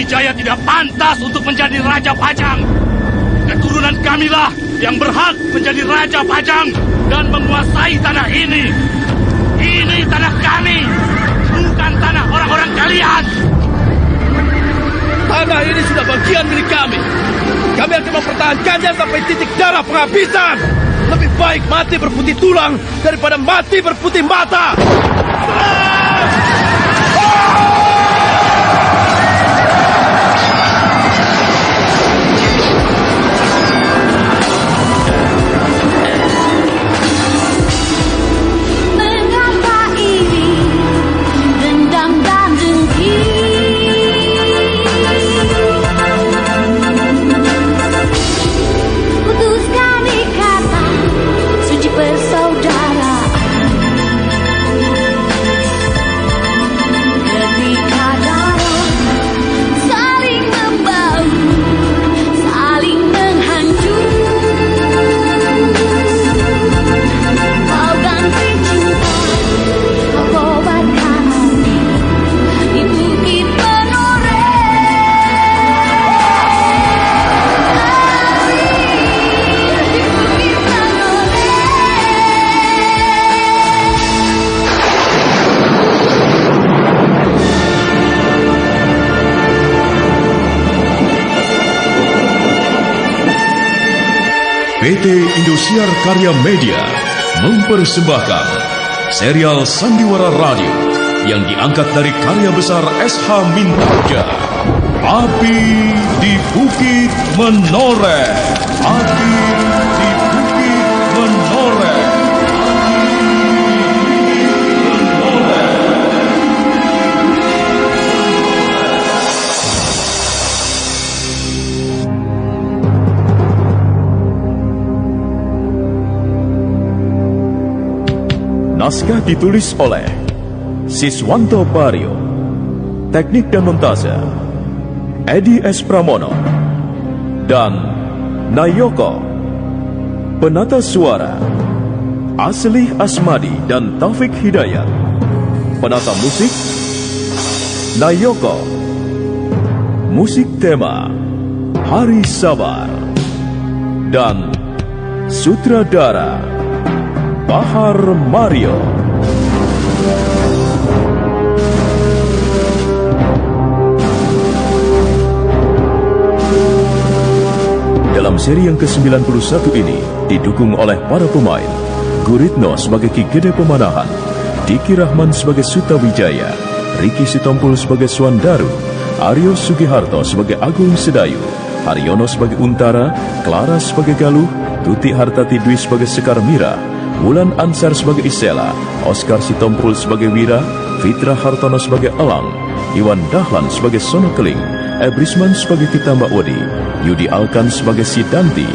Wijaya tidak pantas untuk menjadi Raja Pajang. Keturunan kamilah yang berhak menjadi Raja Pajang dan menguasai tanah ini. Ini tanah kami, bukan tanah orang-orang kalian. Tanah ini sudah bagian milik kami. Kami akan mempertahankannya sampai titik darah penghabisan. Lebih baik mati berputih tulang daripada mati berputih mata. PT Indosiar Karya Media mempersembahkan serial Sandiwara Radio yang diangkat dari karya besar S.H. Mintarja, Api di Bukit Menoreh. Api di Bukit Menoreh. Naskah ditulis oleh Siswanto Baryo, teknik dan montase Edi S. Pramono dan Nayoko, penata suara Aslih Asmadi dan Taufik Hidayat, penata musik Nayoko, musik tema Hari Sabar, dan sutradara Bahar Mario. Dalam seri yang ke-91 ini didukung oleh para pemain: Guritno sebagai Ki Gede Pemanahan, Diki Rahman sebagai Sutawijaya, Riki Sitompul sebagai Swandaru, Aryo Sugiharto sebagai Agung Sedayu, Haryono sebagai Untara, Clara sebagai Galuh, Tuti Hartati Dwi sebagai Sekar Mira, Wulan Ansar sebagai Isela, Oscar Sitompul sebagai Wira, Fitra Hartono sebagai Elang, Iwan Dahlan sebagai Sono Keling, Ebrisman sebagai Kitamba Odi, Yudi Alkan sebagai Sidanti,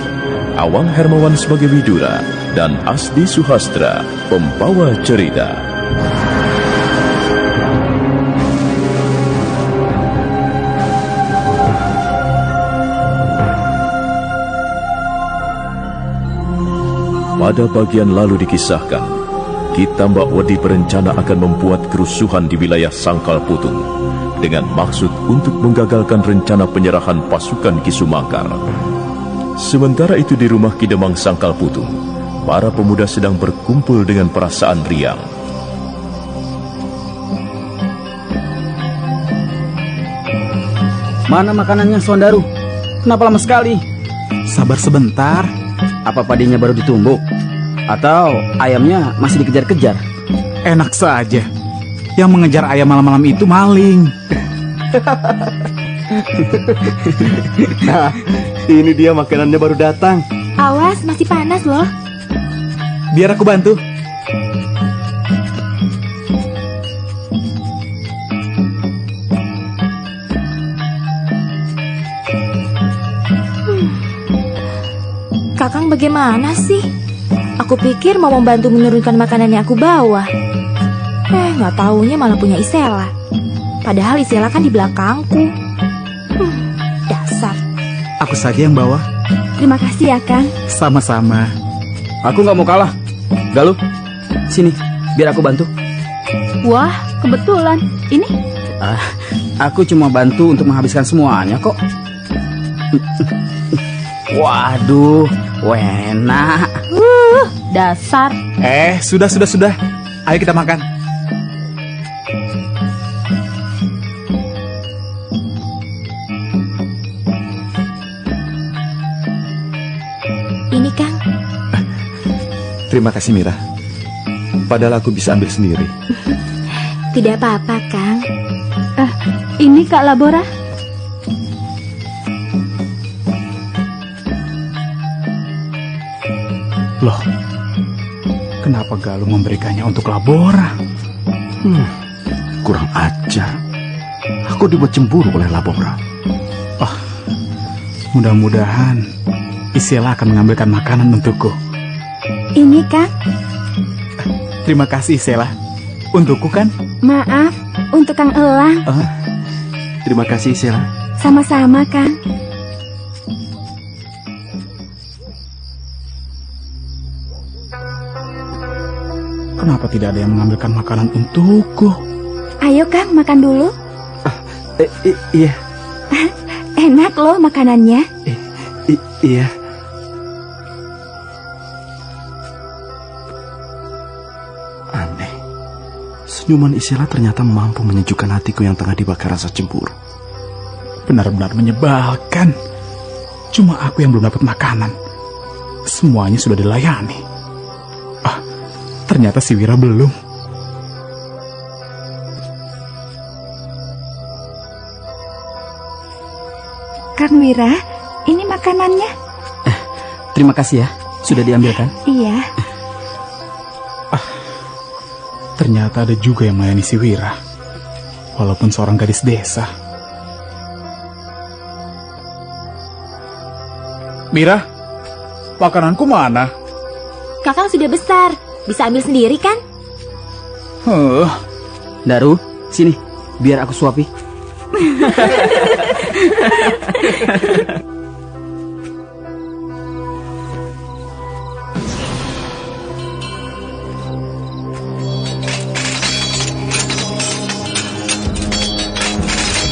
Awang Hermawan sebagai Widura, dan Asdi Suhastra, pembawa cerita. Pada bagian lalu dikisahkan, Kitamba Odi berencana akan membuat kerusuhan di wilayah Sangkal Putung dengan maksud untuk menggagalkan rencana penyerahan pasukan Ki Sumangkar. Sementara itu di rumah Kidemang Sangkal Putung, para pemuda sedang berkumpul dengan perasaan riang. Mana makanannya, Swandaru? Kenapa lama sekali? Sabar sebentar. Apa padinya baru ditumbuk? Atau ayamnya masih dikejar-kejar? Enak saja. Yang mengejar ayam malam-malam itu maling. Nah, ini dia makanannya baru datang. Awas, masih panas loh. Biar aku bantu. Kakang bagaimana sih? Aku pikir mau membantu menurunkan makanan yang aku bawa. Nggak taunya malah punya Isela. Padahal Isela kan di belakangku. Dasar. Aku saja yang bawa. Terima kasih ya, Kang. Sama-sama. Aku nggak mau kalah. Galuh, sini, biar aku bantu. Wah, kebetulan. Ini? Aku cuma bantu untuk menghabiskan semuanya kok. Waduh, enak. Dasar. Sudah. Ayo kita makan. Ini Kang. Terima kasih Mira. Padahal aku bisa ambil sendiri. Tidak apa-apa Kang. Ini Kak Labora. Loh, kenapa Galung memberikannya untuk Labora? Kurang ajar. Aku dibuat cemburu oleh Labora. Mudah-mudahan Isela akan mengambilkan makanan untukku. Ini Kang. Terima kasih Isela. Untukku kan? Maaf, untuk Kang Elang. Terima kasih Sela. Sama-sama Kang. Kenapa tidak ada yang mengambilkan makanan untukku? Ayo Kang, makan dulu. Iya. Enak loh makanannya. Iya. Aneh. Senyuman Isela ternyata mampu menyejukkan hatiku yang tengah dibakar rasa cemburu. Benar-benar menyebalkan. Cuma aku yang belum dapat makanan. Semuanya sudah dilayani. Ternyata si Wira belum. Kang Wira, ini makanannya. Terima kasih ya, sudah diambilkan. Iya. Ternyata ada juga yang melayani si Wira. Walaupun seorang gadis desa. Mira, makananku mana? Kakang sudah besar. Bisa ambil sendiri kan? Daru, sini, biar aku suapi.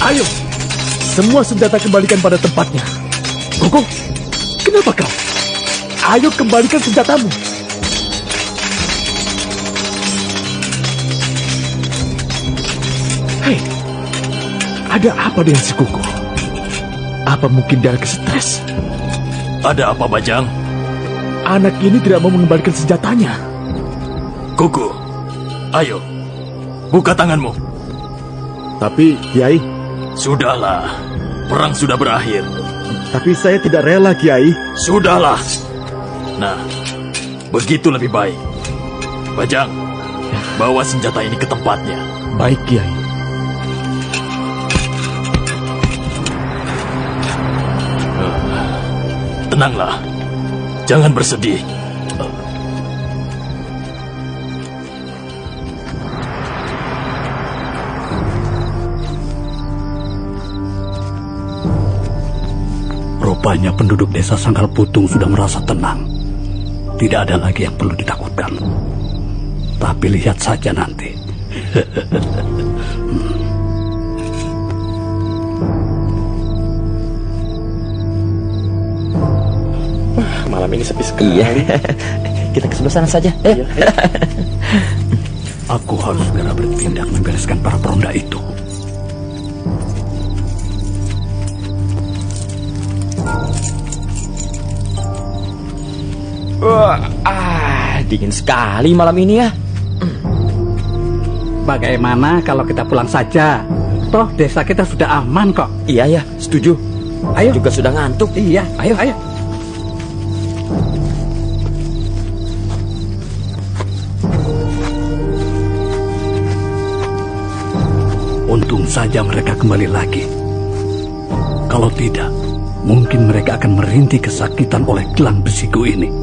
Ayo, semua senjata kembalikan pada tempatnya. Koko, kenapa kau? Ayo kembalikan senjatamu. Hei, ada apa dengan si Koko? Apa mungkin dia lagi stres? Ada apa, Bajang? Anak ini tidak mau mengembalikan senjatanya. Kuku, ayo, buka tanganmu. Tapi, Kiai, Sudahlah, perang sudah berakhir. tapi saya tidak rela, Kiai. Sudahlah. Nah, begitu lebih baik. Bajang, bawa senjata ini ke tempatnya. Baik, Kiai. Tenanglah, jangan bersedih. Rupanya penduduk desa Sangkal Putung sudah merasa tenang. Tidak ada lagi yang perlu ditakutkan. Tapi lihat saja nanti. Malam ini sepi sekali. Iya. Kita ke sebelah sana saja. Aku harus segera bertindak membereskan para peronda itu. Dingin sekali malam ini ya. Bagaimana kalau kita pulang saja? Toh desa kita sudah aman kok. Iya ya, setuju. Ayo. Juga sudah ngantuk. Iya, ayo. Untung saja mereka kembali lagi. Kalau tidak, mungkin mereka akan merintih kesakitan oleh gelang besiku ini.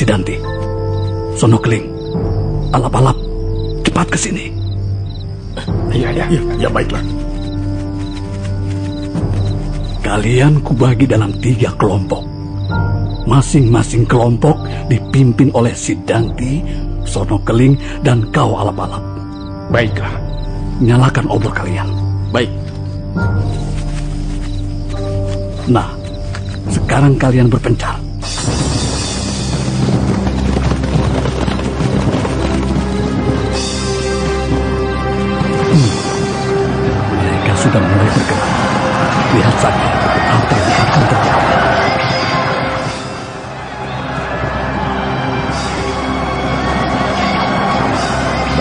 Sidanti, Sonokeling, Alap-alap, cepat ke sini. Ya, baiklah. Kalian kubagi dalam 3 kelompok. Masing-masing kelompok dipimpin oleh Sidangti, Sono Keling, dan kau Alap-Alap. Baiklah. Nyalakan obor kalian. Baik. Nah, sekarang kalian berpencar. Mereka sudah mulai bergerak. Lihat saja apa yang akan terjadi.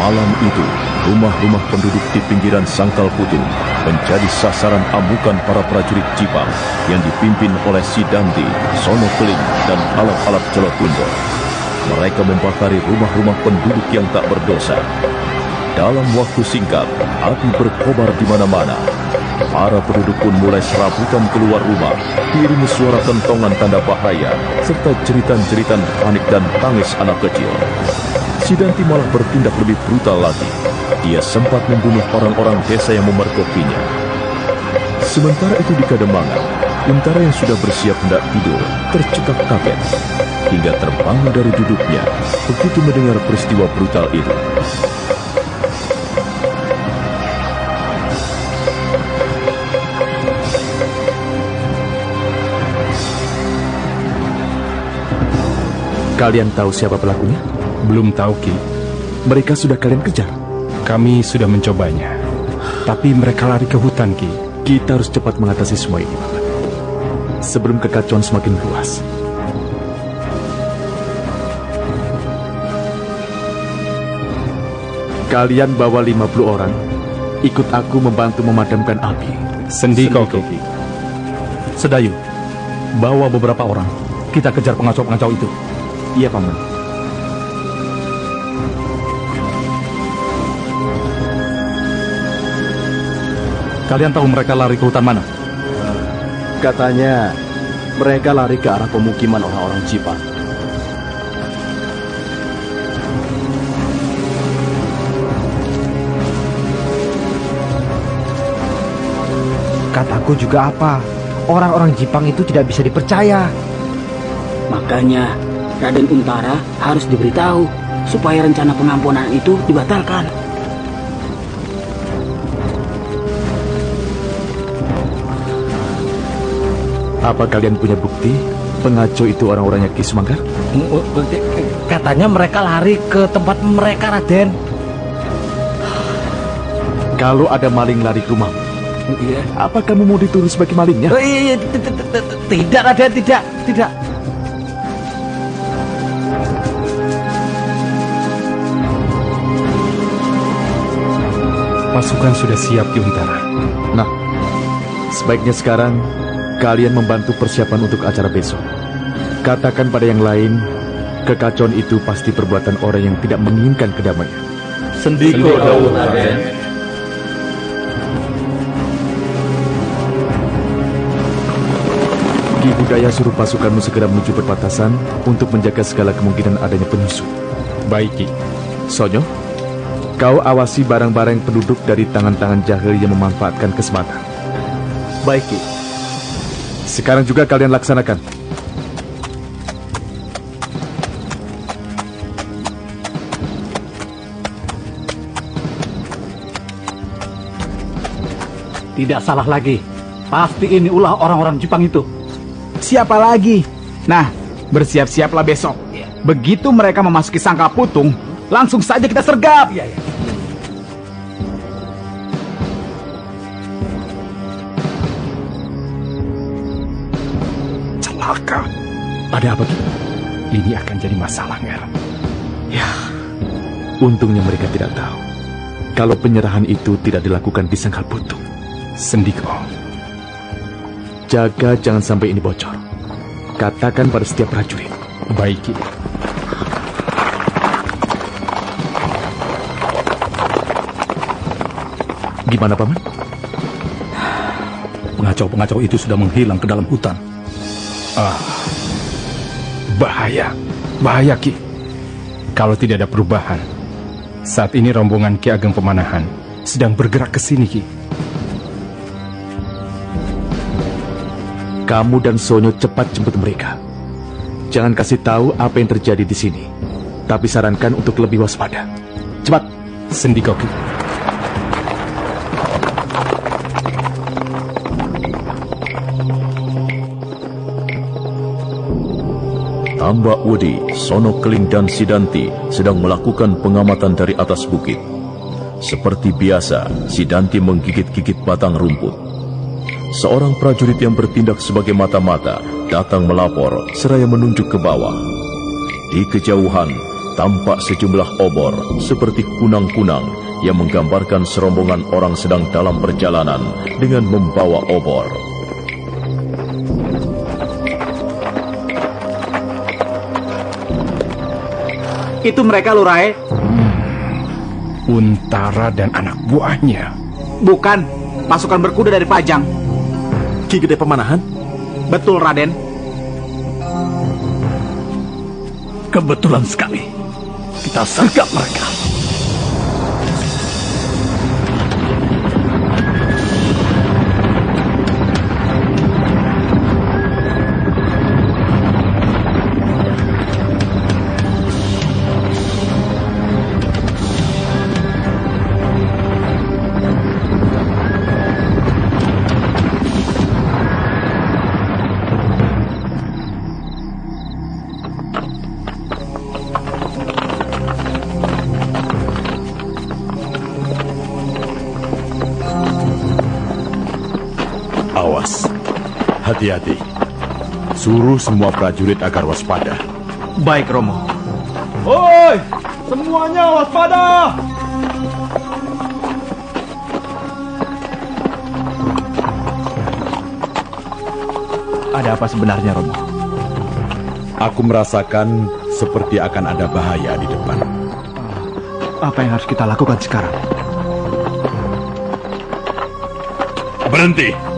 Malam itu, rumah-rumah penduduk di pinggiran Sangkal Putung menjadi sasaran amukan para prajurit Jipang yang dipimpin oleh Sidangti, Sono Keling, dan Alap-Alap Jolotundo. Mereka membakari rumah-rumah penduduk yang tak berdosa. Dalam waktu singkat, api berkobar di mana-mana. Para penduduk pun mulai serabutan keluar rumah, diiringi suara kentongan tanda bahaya, serta jeritan-jeritan panik dan tangis anak kecil. Sidangti malah bertindak lebih brutal lagi. Dia sempat membunuh orang-orang desa yang memergokinya. Sementara itu di Kademangan, Untara yang sudah bersiap hendak tidur tercekak kaget hingga terbangun dari duduknya begitu mendengar peristiwa brutal itu. Kalian tahu siapa pelakunya? Belum tahu, Ki. Mereka sudah kalian kejar? Kami sudah mencobanya. Tapi mereka lari ke hutan, Ki. Kita harus cepat mengatasi semua ini, Paman. Sebelum kekacauan semakin luas. Kalian bawa 50 orang. Ikut aku membantu memadamkan api. Sendiko, Ki. Sedayu, bawa beberapa orang. Kita kejar pengacau-pengacau itu. Iya, Paman. Kalian tahu mereka lari ke hutan mana? Katanya mereka lari ke arah pemukiman orang-orang Jipang. Kataku juga apa? Orang-orang Jipang itu tidak bisa dipercaya. Makanya Raden Untara harus diberitahu supaya rencana pengampunan itu dibatalkan. Apa kalian punya bukti pengacau itu orang-orangnya Ki Sumangkar? Katanya mereka lari ke tempat mereka, Raden. Kalau ada maling lari ke rumah, apa kamu mau dituduh sebagai malingnya? Tidak, Raden, tidak. Pasukan sudah siap di Untara. Nah, sebaiknya sekarang kalian membantu persiapan untuk acara besok. Katakan pada yang lain, kekacauan itu pasti perbuatan orang yang tidak menginginkan kedamaian. Sendiko dawuh Raden. Ki Budaya suruh pasukanmu segera menuju perbatasan untuk menjaga segala kemungkinan adanya penyusup. Baik, Ki. Sonyo, kau awasi barang-barang penduduk dari tangan-tangan jahil yang memanfaatkan kesempatan. Baik, Ki. Sekarang juga kalian laksanakan. Tidak salah lagi. Pasti ini ulah orang-orang Jepang itu. Siapa lagi? Nah, bersiap-siaplah besok. Begitu mereka memasuki Sangkal Putung, langsung saja kita sergap. Iya. Celaka. Ada apa, Ki? Ini akan jadi masalah, Nger. Untungnya mereka tidak tahu kalau penyerahan itu tidak dilakukan di Sangkal Putung. Sendiko. Jaga jangan sampai ini bocor. Katakan pada setiap prajurit. Baik, Ki. Gimana, Paman? Pengacau-pengacau itu sudah menghilang ke dalam hutan. Bahaya, Ki. Kalau tidak ada perubahan, saat ini rombongan Ki Ageng Pemanahan sedang bergerak ke sini, Ki. Kamu dan Sonyo cepat jemput mereka. Jangan kasih tahu apa yang terjadi di sini. Tapi sarankan untuk lebih waspada. Cepat, Sendikoki. Tambak Wudi, Sono Keling dan Sidanti sedang melakukan pengamatan dari atas bukit. Seperti biasa, Sidanti menggigit-gigit batang rumput. Seorang prajurit yang bertindak sebagai mata-mata datang melapor seraya menunjuk ke bawah. Di kejauhan, tampak sejumlah obor seperti kunang-kunang yang menggambarkan serombongan orang sedang dalam perjalanan dengan membawa obor. Itu mereka, Lurae. Untara dan anak buahnya. Bukan, pasukan berkuda dari Pajang. Ki Gede Pemanahan? Betul, Raden. Kebetulan sekali. Kita sergap mereka. Awas, hati-hati. Suruh semua prajurit agar waspada. Baik, Romo. Hoi, semuanya waspada! Ada apa sebenarnya, Romo? Aku merasakan seperti akan ada bahaya di depan. Apa yang harus kita lakukan sekarang? Berhenti.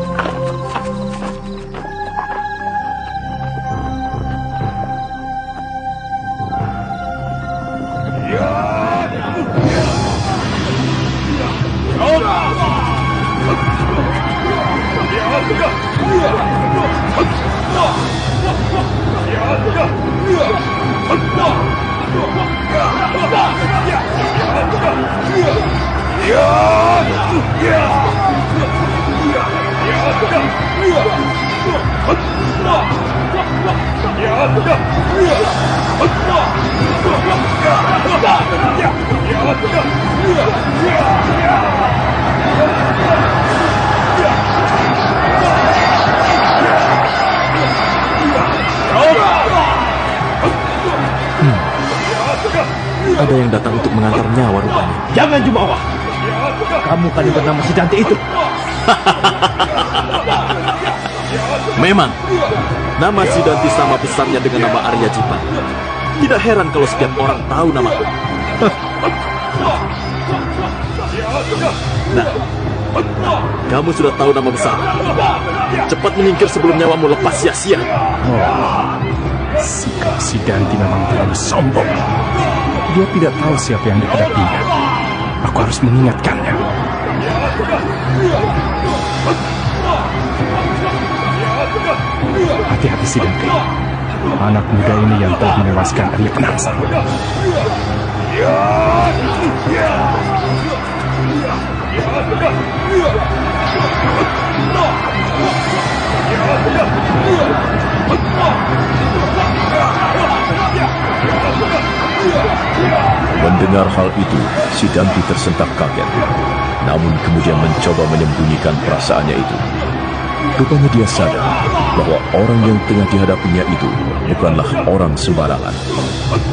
Ada yang datang untuk mengantar nyawa rupanya. Jangan jumawa. Kamu kan yang bernama Sidanti itu. Memang, nama Sidanti sama besarnya dengan nama Arya Jipang. Tidak heran kalau setiap orang tahu namaku. Nah, kamu sudah tahu nama besar. Cepat menyingkir sebelum nyawamu lepas sia-sia. Sikap Sidanti memang terlalu sombong. Dia tidak tahu siapa yang dihadapinya. Aku harus mengingatkannya. Hati-hati Sidanti. Anak muda ini yang telah menewaskan Arya Penangsa. Mendengar hal itu, Sidanti tersentak kaget. Namun kemudian mencoba menyembunyikan perasaannya itu. Rupanya dia sadar bahwa orang yang tengah dihadapinya itu bukanlah orang sembarangan.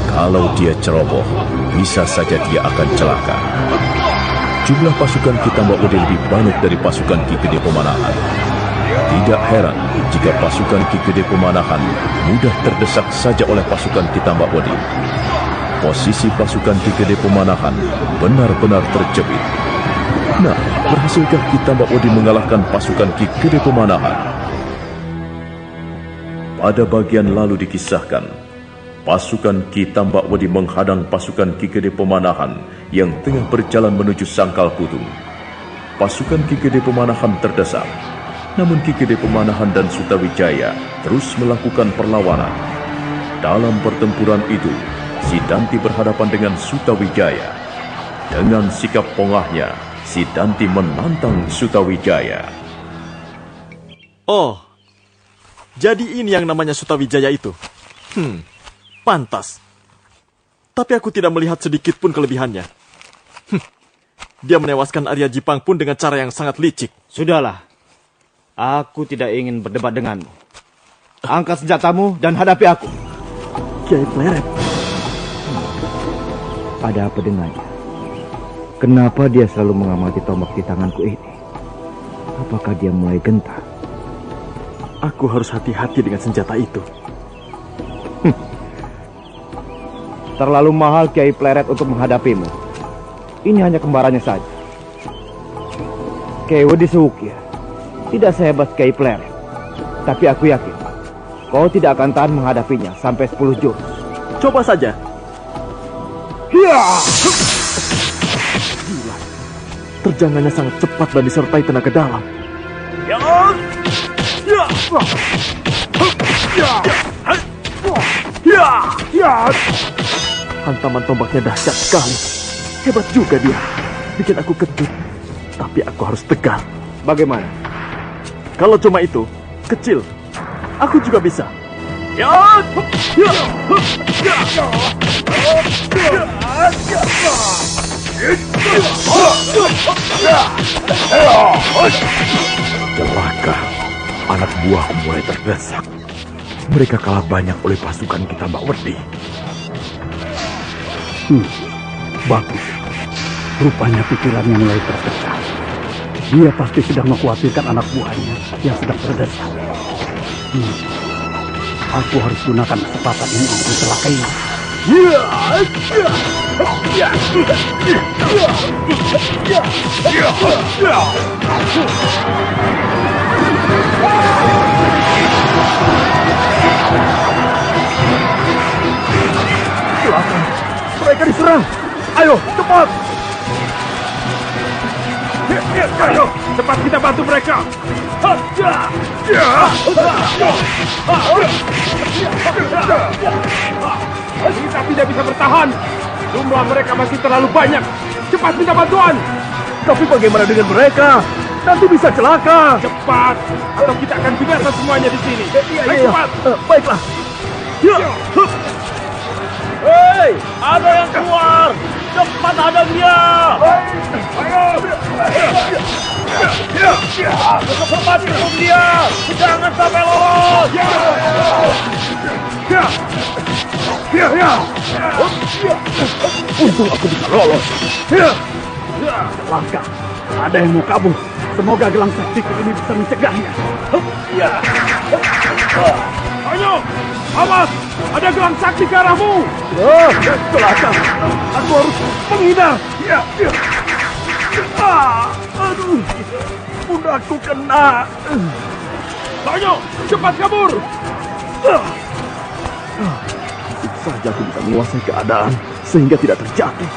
Kalau dia ceroboh, bisa saja dia akan celaka. Jumlah pasukan Kitambak Wudi lebih banyak dari pasukan Ki Gede Pemanahan. Tidak heran jika pasukan Ki Gede Pemanahan mudah terdesak saja oleh pasukan Kitambak Wudi. Posisi pasukan Ki Gede Pemanahan benar-benar terjepit. Nah, berhasilkah Kitambak Wudi mengalahkan pasukan Ki Gede Pemanahan? Pada bagian lalu dikisahkan, pasukan Kitambak Wudi menghadang pasukan Ki Gede Pemanahan yang tengah berjalan menuju Sangkal Putung. Pasukan Ki Gede Pemanahan terdesak, namun Ki Gede Pemanahan dan Sutawijaya terus melakukan perlawanan. Dalam pertempuran itu, Sidanti berhadapan dengan Sutawijaya. Dengan sikap pongahnya, Sidanti menantang Sutawijaya. Oh, jadi ini yang namanya Sutawijaya itu. Pantas. Tapi aku tidak melihat sedikit pun kelebihannya. Dia menewaskan Arya Jipang pun dengan cara yang sangat licik. Sudahlah. Aku tidak ingin berdebat denganmu. Angkat senjatamu dan hadapi aku. Kiai Pleret. Ada apa dengannya? Kenapa dia selalu mengamati tombak di tanganku ini? Apakah dia mulai gentar? Aku harus hati-hati dengan senjata itu. Terlalu mahal Kiai Pleret untuk menghadapimu. Ini hanya kembarannya saja. Kiai Wedi Sukya tidak sehebat Kiai Pleret. Tapi aku yakin kau tidak akan tahan menghadapinya sampai 10 jurus. Coba saja. Hiya! Gila. Terjangannya sangat cepat dan disertai tenaga dalam. Hantaman tombaknya dahsyat sekali. Hebat juga dia. Bikin aku kejut. Tapi aku harus tegar. Bagaimana? Kalau cuma itu, kecil. Aku juga bisa. Celaka, anak buahku mulai terdesak. Mereka kalah banyak oleh pasukan kita Mbak Wedi. Bagus. Rupanya pikirannya mulai terpecah. Dia pasti sedang mengkhawatirkan anak buahnya yang sedang terdesak. Aku harus gunakan kesempatan ini untuk mencelakainya. Silakan. Mereka diserang. Ayo, cepat. Ayo, cepat kita bantu mereka. Kita tidak bisa bertahan. Jumlah mereka masih terlalu banyak. Cepat minta bantuan. Tapi bagaimana dengan mereka? Nanti bisa celaka. Cepat, atau kita akan binasa semuanya di sini. Ayo, cepat. Baiklah. Hei, ada yang keluar. Cepat hadang dia. Ayo. Cepat hukum dia. Jangan sampai lolos. Untung aku bisa lolos. Celaka. Ada yang mau kabur. Semoga gelang saktiku ini bisa mencegahnya. Ayo, awas. Ada gelang sakti ke arahmu. Celaka. Aku harus menghindar. Aduh, pundakku kena. Ayo, cepat kabur. Saja aku bisa menguasai keadaan sehingga tidak terjatuh.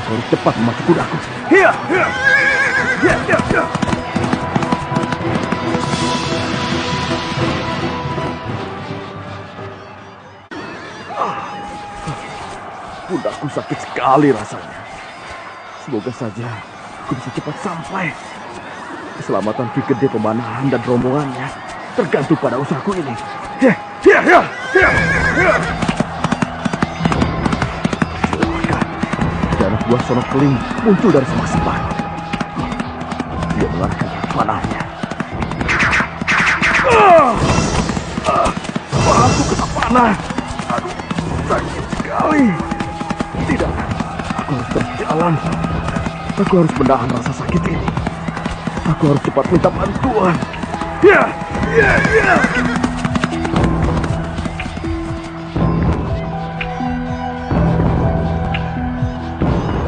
Aku harus cepat memacu kudaku. Pundakku sakit sekali rasanya. Semoga saja aku bisa cepat sampai. Keselamatan Ki Gede Pemanahan dan rombongannya tergantung pada usahaku ini. Ada anak buah Sono Keling muncul dari semak semak. Dia mengarahkan panahnya. Aku kena panah. Aduh, sakit sekali. Tidak, aku harus terus jalan. Aku harus menahan rasa sakit ini. Aku harus cepat minta bantuan.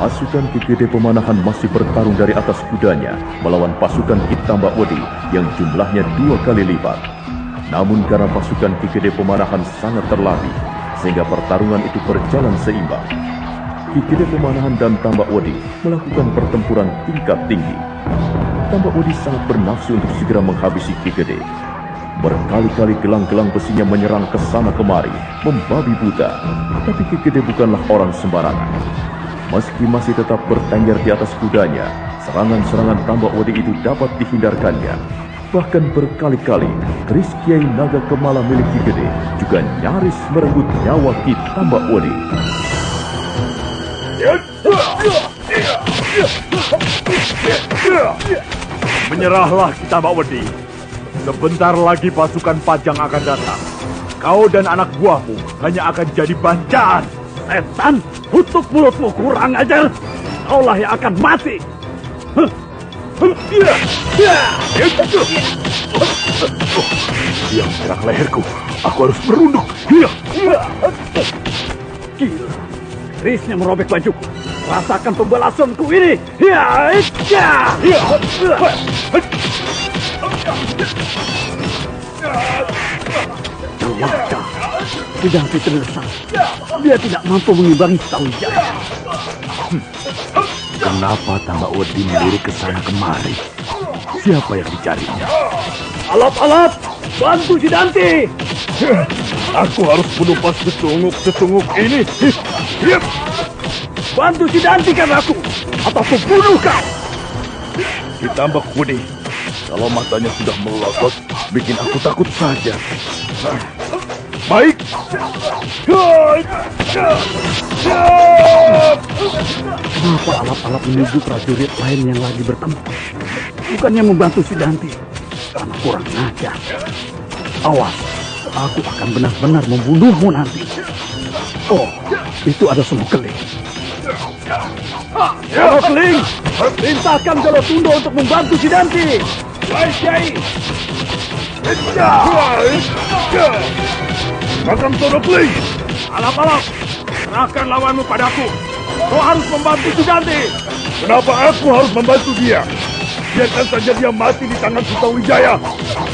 Pasukan Ki Gede Pemanahan masih bertarung dari atas kudanya melawan pasukan Ki Tambak Wedi yang jumlahnya 2 kali lipat. Namun karena pasukan Ki Gede Pemanahan sangat terlatih, sehingga pertarungan itu berjalan seimbang. Ki Gede Pemanahan dan Tambak Wedi melakukan pertempuran tingkat tinggi. Tambak Wedi sangat bernafsu untuk segera menghabisi Ki Gede. Berkali-kali gelang-gelang besinya menyerang ke sana kemari, membabi buta. Tapi Ki Gede bukanlah orang sembarangan. Meski masih tetap bertengger di atas kudanya, serangan-serangan Tambak Wedi itu dapat dihindarkannya. Bahkan berkali-kali, keris Kiai Naga Kemala milik Ki Gede juga nyaris merenggut nyawa Ki Tambak Wedi. Menyerahlah Ki Tambak Wedi. Sebentar lagi pasukan Pajang akan datang. Kau dan anak buahmu hanya akan jadi bancaan. Setan, tutup mulutmu, kurang ajar. Kaulah yang akan mati. Dia menyerang leherku. Aku harus merunduk. Gila, kerisnya merobek bajuku. Rasakan pembalasanku ini. Celaka, sedang diterlesak. Dia tidak mampu mengimbangi Sutawijaya. Kenapa Tambak Wedi melirik ke sana kemari? Siapa yang dicarinya? Alap-alap, bantu si Danti. Aku harus menumpas setunguk ini. Bantu si Danti kan aku, atau aku bunuh kau. Si Tambak Wedi, kalau matanya sudah melotot, bikin aku takut saja. Baik. Kenapa alap-alap menunggu prajurit lain yang lagi bertempur? Bukannya membantu si Danti. Karena kurang ajar. Awas, aku akan benar-benar membunuhmu nanti. Oh, itu ada Senokeling. Senokeling, perintahkan Jolotundo untuk membantu si Danti. Baik, Kiai. Kakang Senokeling, alap-alap, serahkan lawanmu padaku. Kau harus membantu si Danti. Kenapa aku harus membantu dia? Biarkan saja dia mati di tangan Sutawijaya.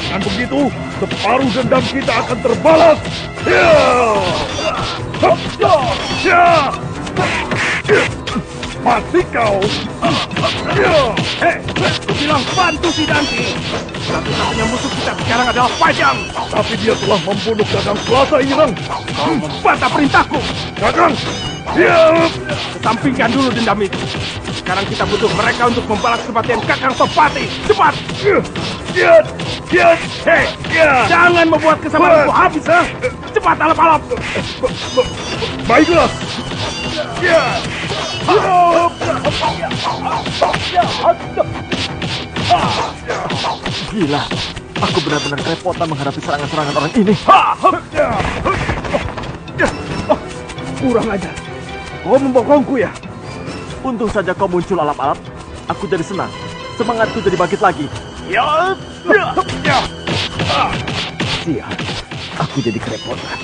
Dengan begitu, separuh dendam kita akan terbalas. Mati kau. Hei, aku bilang bantu si Danti. Satu-satunya musuh kita sekarang adalah Pajang. Tapi dia telah membunuh Kakang Selasa Ireng. Kau membantah perintahku. Kakang, kesampingkan dulu dendam itu. Sekarang kita butuh mereka untuk membalas kematian Kakang Topati. Cepat! Hei, jangan membuat kesabaranku habis, ha? Cepat, alap-alap! Baiklah! Gila, aku benar-benar kerepotan menghadapi serangan-serangan orang ini. Kurang ajar. Kau membokongku ya? Untung saja kau muncul, alap-alap. Aku jadi senang. Semangatku jadi bangkit lagi. Sial, aku jadi kerepotan.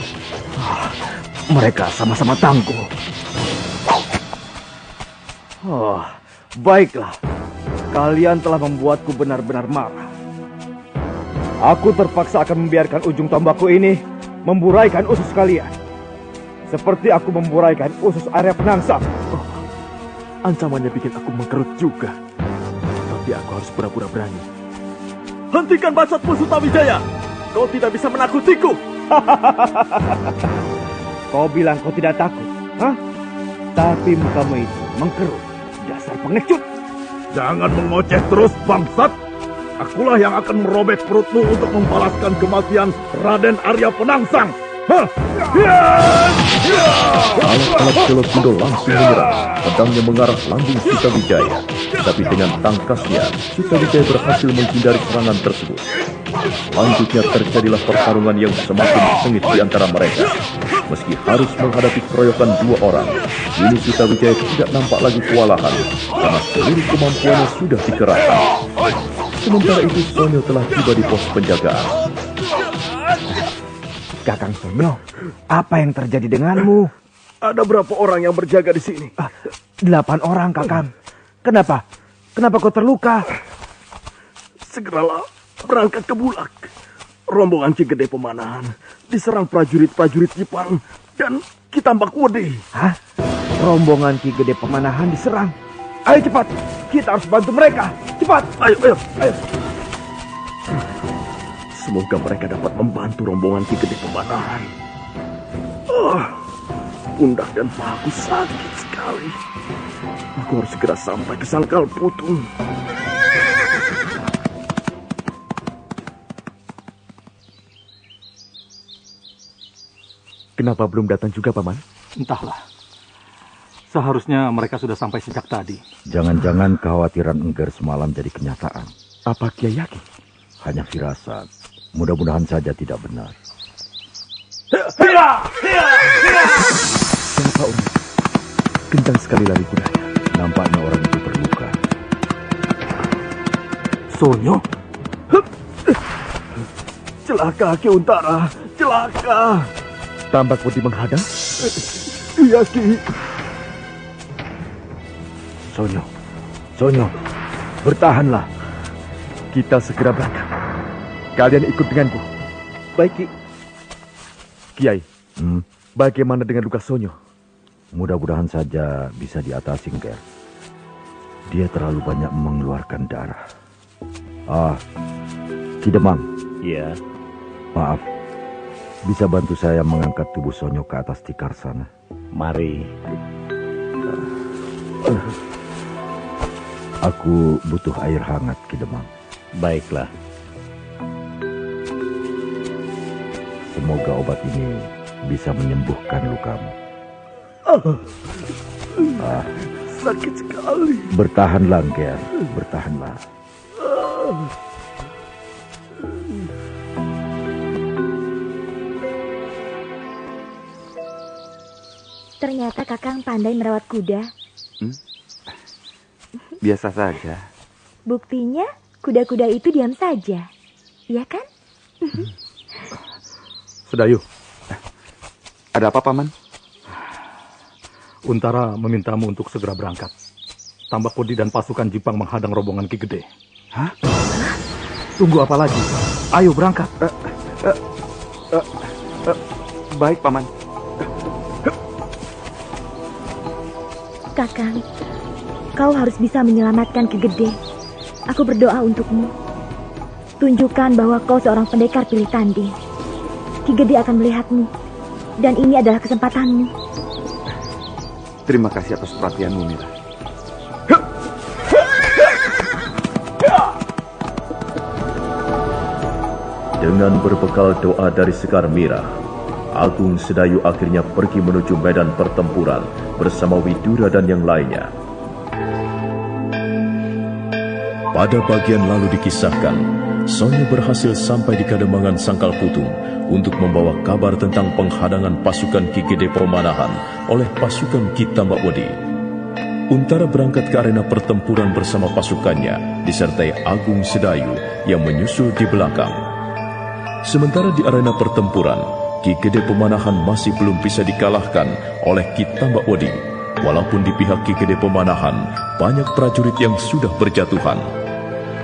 Mereka sama-sama tangguh. Oh, baiklah. Kalian telah membuatku benar-benar marah. Aku terpaksa akan membiarkan ujung tombakku ini memburaikan usus kalian. Seperti aku memburaikan usus Arya Penangsang. Oh, ancamannya bikin aku mengkerut juga. Tapi aku harus pura-pura berani. Hentikan bacotmu, Sutawijaya. Kau tidak bisa menakutiku. Kau bilang kau tidak takut, hah? Tapi mukamu itu mengkerut. Dasar pengecut. Jangan mengoceh terus, bangsat. Akulah yang akan merobek perutmu untuk membalaskan kematian Raden Arya Penangsang. Alat-alat Jolotundo langsung menyerang. Pedangnya mengarah lambung Sutawijaya. Tapi dengan tangkasnya, Sutawijaya berhasil menghindari serangan tersebut. Selanjutnya terjadilah pertarungan yang semakin sengit di antara mereka. Meski harus menghadapi keroyokan dua orang, kini Sutawijaya tidak nampak lagi kewalahan karena seluruh kemampuannya sudah dikerahkan. Sementara itu Sonyo telah tiba di pos penjagaan. Kakang Sonyo, apa yang terjadi denganmu? Ada berapa orang yang berjaga di sini? 8 orang, Kakang. Kenapa? Kenapa kau terluka? Segeralah berangkat ke Bulak. Rombongan Ki Gede Pemanahan diserang prajurit-prajurit Jepang dan Ki Tambak Wedi. Hah? Rombongan Ki Gede Pemanahan diserang? Ayo cepat, kita harus bantu mereka. Cepat, ayo. Semoga mereka dapat membantu rombongan Ki Gede Pemanahan. Pundak dan pahaku sakit sekali. Aku harus segera sampai ke Sangkal Putung. Kenapa belum datang juga, Paman? Entahlah. Seharusnya mereka sudah sampai sejak tadi. Jangan-jangan kekhawatiran Engger semalam jadi kenyataan. Apa Kiai yakin? Hanya firasat. Mudah-mudahan saja tidak benar. Kenapa Om? Kencang sekali lari kudanya. Nampaknya orang itu terluka. Sonyo? Celaka Ki Untara, celaka. Tambak Wedi menghadang? Iya Ki. Sonyo, bertahanlah. Kita segera berangkat. Kalian ikut denganku. Baik Ki. Kiai, bagaimana dengan luka Sonyo? Mudah-mudahan saja bisa diatasi, Engger. Dia terlalu banyak mengeluarkan darah. Ki Demang. Iya. Maaf. Bisa bantu saya mengangkat tubuh Sonyo ke atas tikar sana? Mari. Aku butuh air hangat, Ki Demang. Baiklah. Semoga obat ini bisa menyembuhkan lukamu. Sakit sekali. Bertahanlah, Engger. Bertahanlah. Ternyata Kakang pandai merawat kuda. Biasa saja. Buktinya kuda-kuda itu diam saja. Iya kan? Sedayu, Ada apa, Paman? Untara memintamu untuk segera berangkat. Tambak Wedi dan pasukan Jipang menghadang rombongan Ki Gede. Hah? Tunggu apa lagi? Ayo berangkat. Baik, Paman. Kakang, kau harus bisa menyelamatkan Ki Gede. Aku berdoa untukmu. Tunjukkan bahwa kau seorang pendekar pilih tanding. Ki Gede akan melihatmu. Dan ini adalah kesempatanmu. Terima kasih atas perhatianmu, Mira. Dengan berbekal doa dari Sekar Mirah, Agung Sedayu akhirnya pergi menuju medan pertempuran bersama Widura dan yang lainnya. Pada bagian lalu dikisahkan, Sonyo berhasil sampai di Kademangan Sangkal Putung untuk membawa kabar tentang penghadangan pasukan Ki Gede Pemanahan oleh pasukan Ki Tambak Wedi. Untara berangkat ke arena pertempuran bersama pasukannya, disertai Agung Sedayu yang menyusul di belakang. Sementara di arena pertempuran, Ki Gede Pemanahan masih belum bisa dikalahkan oleh Ki Tambak Wedi. Walaupun di pihak Ki Gede Pemanahan, banyak prajurit yang sudah berjatuhan.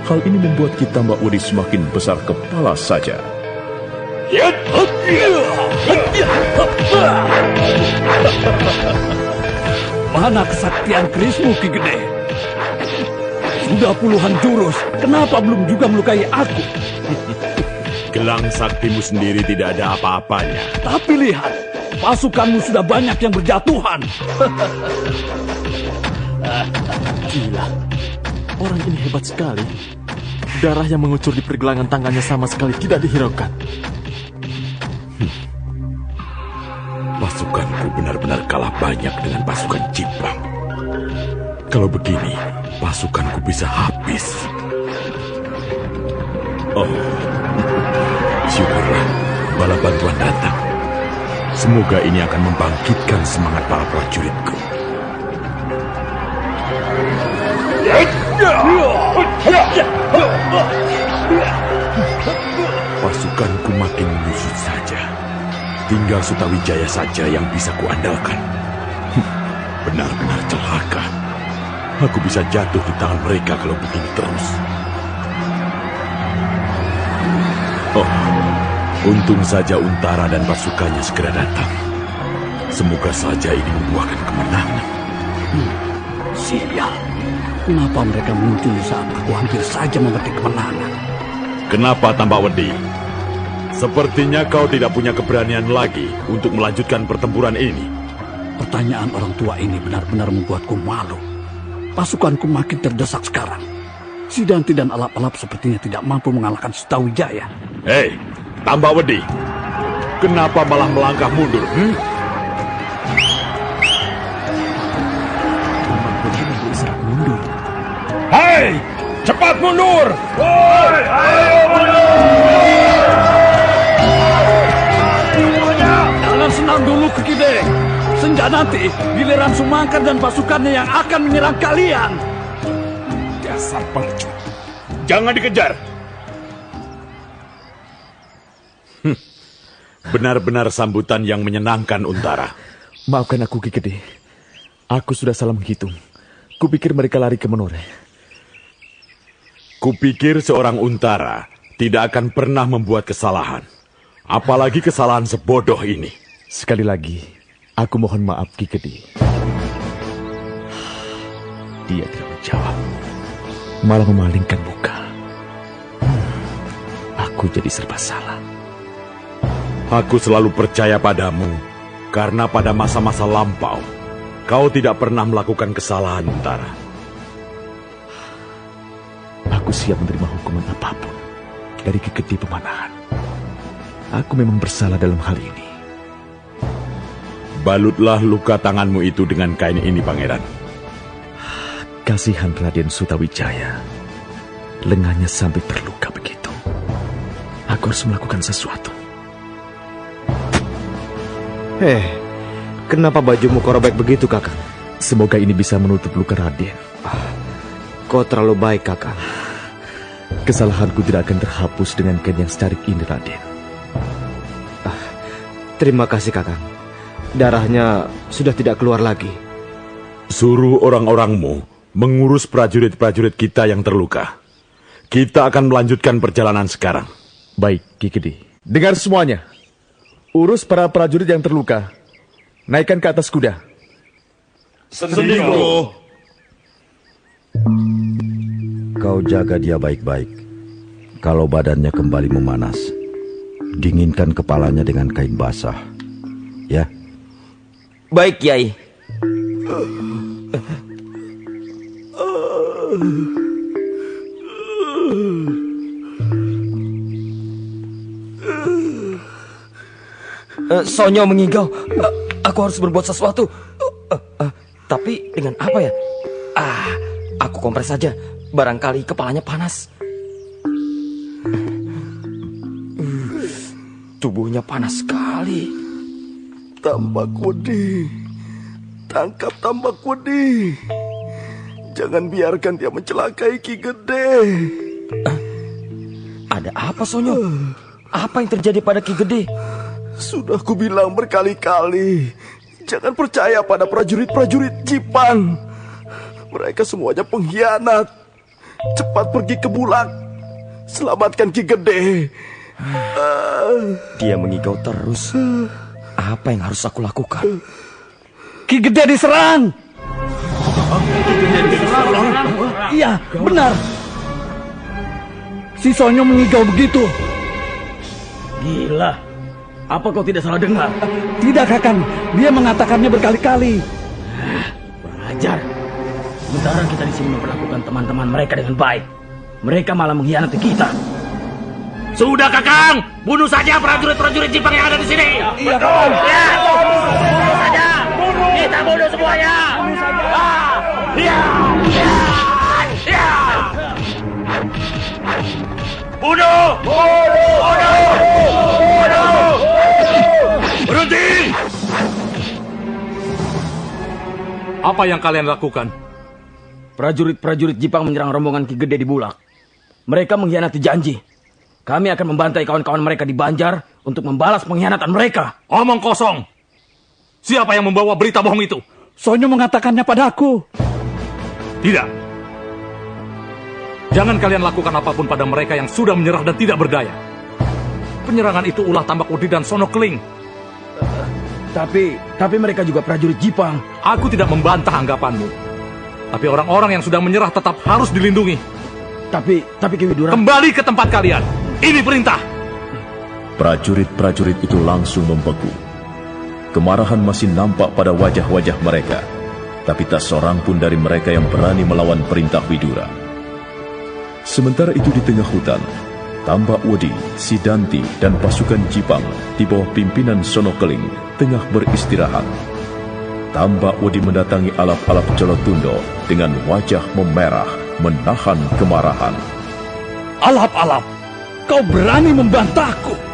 Hal ini membuat Ki Tambak Wedi semakin besar kepala saja. Mana kesaktian kerismu, Ki Gede? Sudah puluhan jurus, kenapa belum juga melukai aku? Gelang saktimu sendiri tidak ada apa-apanya. Tapi lihat, pasukanmu sudah banyak yang berjatuhan. Gila, orang ini hebat sekali. Darah yang mengucur di pergelangan tangannya sama sekali tidak dihiraukan. Pasukanku benar-benar kalah banyak dengan pasukan Jipang. Kalau begini, pasukanku bisa habis. Oh, syukurlah bala bantuan datang. Semoga ini akan membangkitkan semangat para prajuritku. Pasukanku makin menyusut saja. Tinggal Sutawijaya saja yang bisa kuandalkan. Benar-benar celaka. Aku bisa jatuh di tangan mereka kalau begini terus. Oh, untung saja Untara dan pasukannya segera datang. Semoga saja ini membuahkan kemenangan. Sial, kenapa mereka muncul saat aku hampir saja memetik kemenangan? Kenapa Tambak Wedi? Sepertinya kau tidak punya keberanian lagi untuk melanjutkan pertempuran ini. Pertanyaan orang tua ini benar-benar membuatku malu. Pasukanku makin terdesak sekarang. Sidanti dan alap-alap sepertinya tidak mampu mengalahkan Sutawijaya. Hei, tambah wedi. Kenapa malah melangkah mundur? Hei, cepat mundur! Woi, ayo mundur! Jangan senang dulu ke Kide. Senja nanti giliran Sumangkar dan pasukannya yang akan menyerang kalian. Dasar pengecut. Jangan dikejar. Benar-benar sambutan yang menyenangkan, Untara. Maafkan aku, Ki Gede. Aku sudah salah menghitung. Kupikir mereka lari ke Menoreh. Kupikir seorang Untara tidak akan pernah membuat kesalahan. Apalagi kesalahan sebodoh ini. Sekali lagi, aku mohon maaf, Ki Gede. Dia tidak menjawab. Malah memalingkan muka. Aku jadi serba salah. Aku selalu percaya padamu, karena pada masa-masa lampau, kau tidak pernah melakukan kesalahan, Untara. Aku siap menerima hukuman apapun dari Ki Gede Pemanahan. Aku memang bersalah dalam hal ini. Balutlah luka tanganmu itu dengan kain ini, Pangeran. Kasihan Raden Sutawijaya. Lengannya sampai terluka begitu. Aku harus melakukan sesuatu. Kenapa bajumu kau robek begitu, Kakang? Semoga ini bisa menutup luka Raden. Kau terlalu baik, Kakang. Kesalahanku tidak akan terhapus dengan kain yang secarik ini, Raden. Terima kasih, Kakang. Darahnya sudah tidak keluar lagi. Suruh orang-orangmu mengurus prajurit-prajurit kita yang terluka. Kita akan melanjutkan perjalanan sekarang. Baik, Ki Gede. Dengar semuanya. Urus para prajurit yang terluka. Naikkan ke atas kuda. Sendiko. Kau jaga dia baik-baik. Kalau badannya kembali memanas, dinginkan kepalanya dengan kain basah. Ya. Baik, Kiai. Sonyo mengigau. Aku harus berbuat sesuatu. Tapi dengan apa ya? Aku kompres saja. Barangkali kepalanya panas. Tubuhnya panas sekali. Tambak Wedi. Tangkap Tambak Wedi. Jangan biarkan dia mencelakai Ki Gede. Ada apa, Sonyo? Apa yang terjadi pada Ki Gede? Sudah kubilang berkali-kali, jangan percaya pada prajurit-prajurit Jipang. Mereka semuanya pengkhianat. Cepat pergi ke Bulak. Selamatkan Ki Gede. Dia mengigau terus. Apa yang harus aku lakukan? Ki Gede diserang. Iya, benar. Si Sonyo mengigau begitu. Gila. Apa kau tidak salah dengar? Tidak, Kakang. Dia mengatakannya berkali-kali. Kurang ajar. Sementara kita di sini memperlakukan teman-teman mereka dengan baik, mereka malah mengkhianati kita. Sudah, Kakang, bunuh saja prajurit-prajurit Jepang yang ada di sini. Iya, Kakang. Ya, bunuh saja. Kita bunuh semuanya. Ya. Bunuh. Berhenti. Apa yang kalian lakukan? Prajurit-prajurit Jepang menyerang rombongan Ki Gede di Bulak. Mereka mengkhianati janji. Kami akan membantai kawan-kawan mereka di Banjar untuk membalas pengkhianatan mereka. Omong kosong. Siapa yang membawa berita bohong itu? Sonyo mengatakannya padaku. Tidak. Jangan kalian lakukan apapun pada mereka yang sudah menyerah dan tidak berdaya. Penyerangan itu ulah Tambak Wedi dan Sono Keling. Tapi mereka juga prajurit Jepang. Aku tidak membantah anggapanmu. Tapi orang-orang yang sudah menyerah tetap harus dilindungi. Tapi Ki Widura... Kembali ke tempat kalian. Ini perintah. Prajurit-prajurit itu langsung membeku. Kemarahan masih nampak pada wajah-wajah mereka, tapi tak seorang pun dari mereka yang berani melawan perintah Widura. Sementara itu di tengah hutan, Tambak Wedi, Sidanti, dan pasukan Jipang di bawah pimpinan Sonokeling tengah beristirahat. Tambak Wedi mendatangi alap-alap Jolotundo dengan wajah memerah, menahan kemarahan. Alap-alap, kau berani membantahku.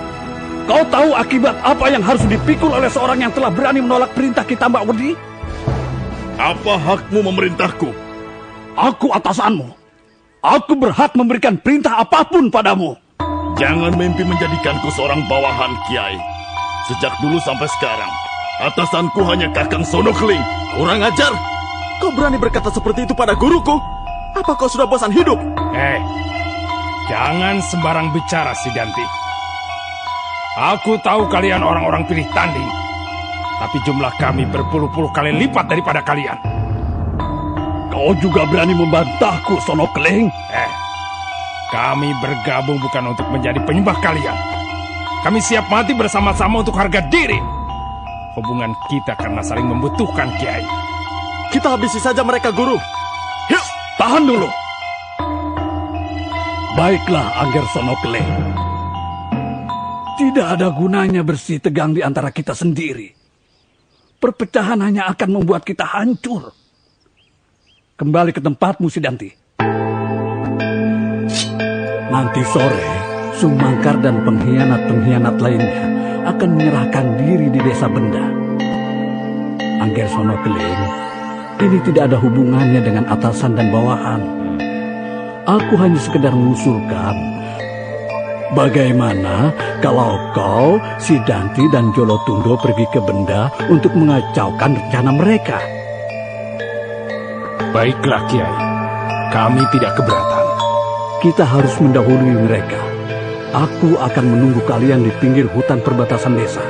Kau tahu akibat apa yang harus dipikul oleh seorang yang telah berani menolak perintah Ki Tambak Wedi? Apa hakmu memerintahku? Aku atasanmu. Aku berhak memberikan perintah apapun padamu. Jangan mimpi menjadikanku seorang bawahan, Kiai. Sejak dulu sampai sekarang, atasanku hanya Kakang Sonokeling. Kurang ajar. Kau berani berkata seperti itu pada guruku? Apa kau sudah bosan hidup? Jangan sembarang bicara, Sidanti. Aku tahu kalian orang-orang pilih tanding, tapi jumlah kami berpuluh-puluh kali lipat daripada kalian. Kau juga berani membantahku, Sonokeling? Kami bergabung bukan untuk menjadi penyembah kalian. Kami siap mati bersama-sama untuk harga diri. Hubungan kita karena saling membutuhkan, Kiai. Kita habisi saja mereka, Guru. Yuk, tahan dulu. Baiklah, Angger Sonokeling. Tidak ada gunanya bersih tegang di antara kita sendiri. Perpecahan hanya akan membuat kita hancur. Kembali ke tempatmu, Sidanti. Nanti sore, Sumangkar dan pengkhianat-pengkhianat lainnya akan menyerahkan diri di Desa Benda. Angger Sonokeling, ini tidak ada hubungannya dengan atasan dan bawahan. Aku hanya sekedar mengusulkan, bagaimana kalau kau, Sidanti, dan Jolotundo pergi ke Benda untuk mengacaukan rencana mereka? Baiklah, Kiai. Kami tidak keberatan. Kita harus mendahului mereka. Aku akan menunggu kalian di pinggir hutan perbatasan desa.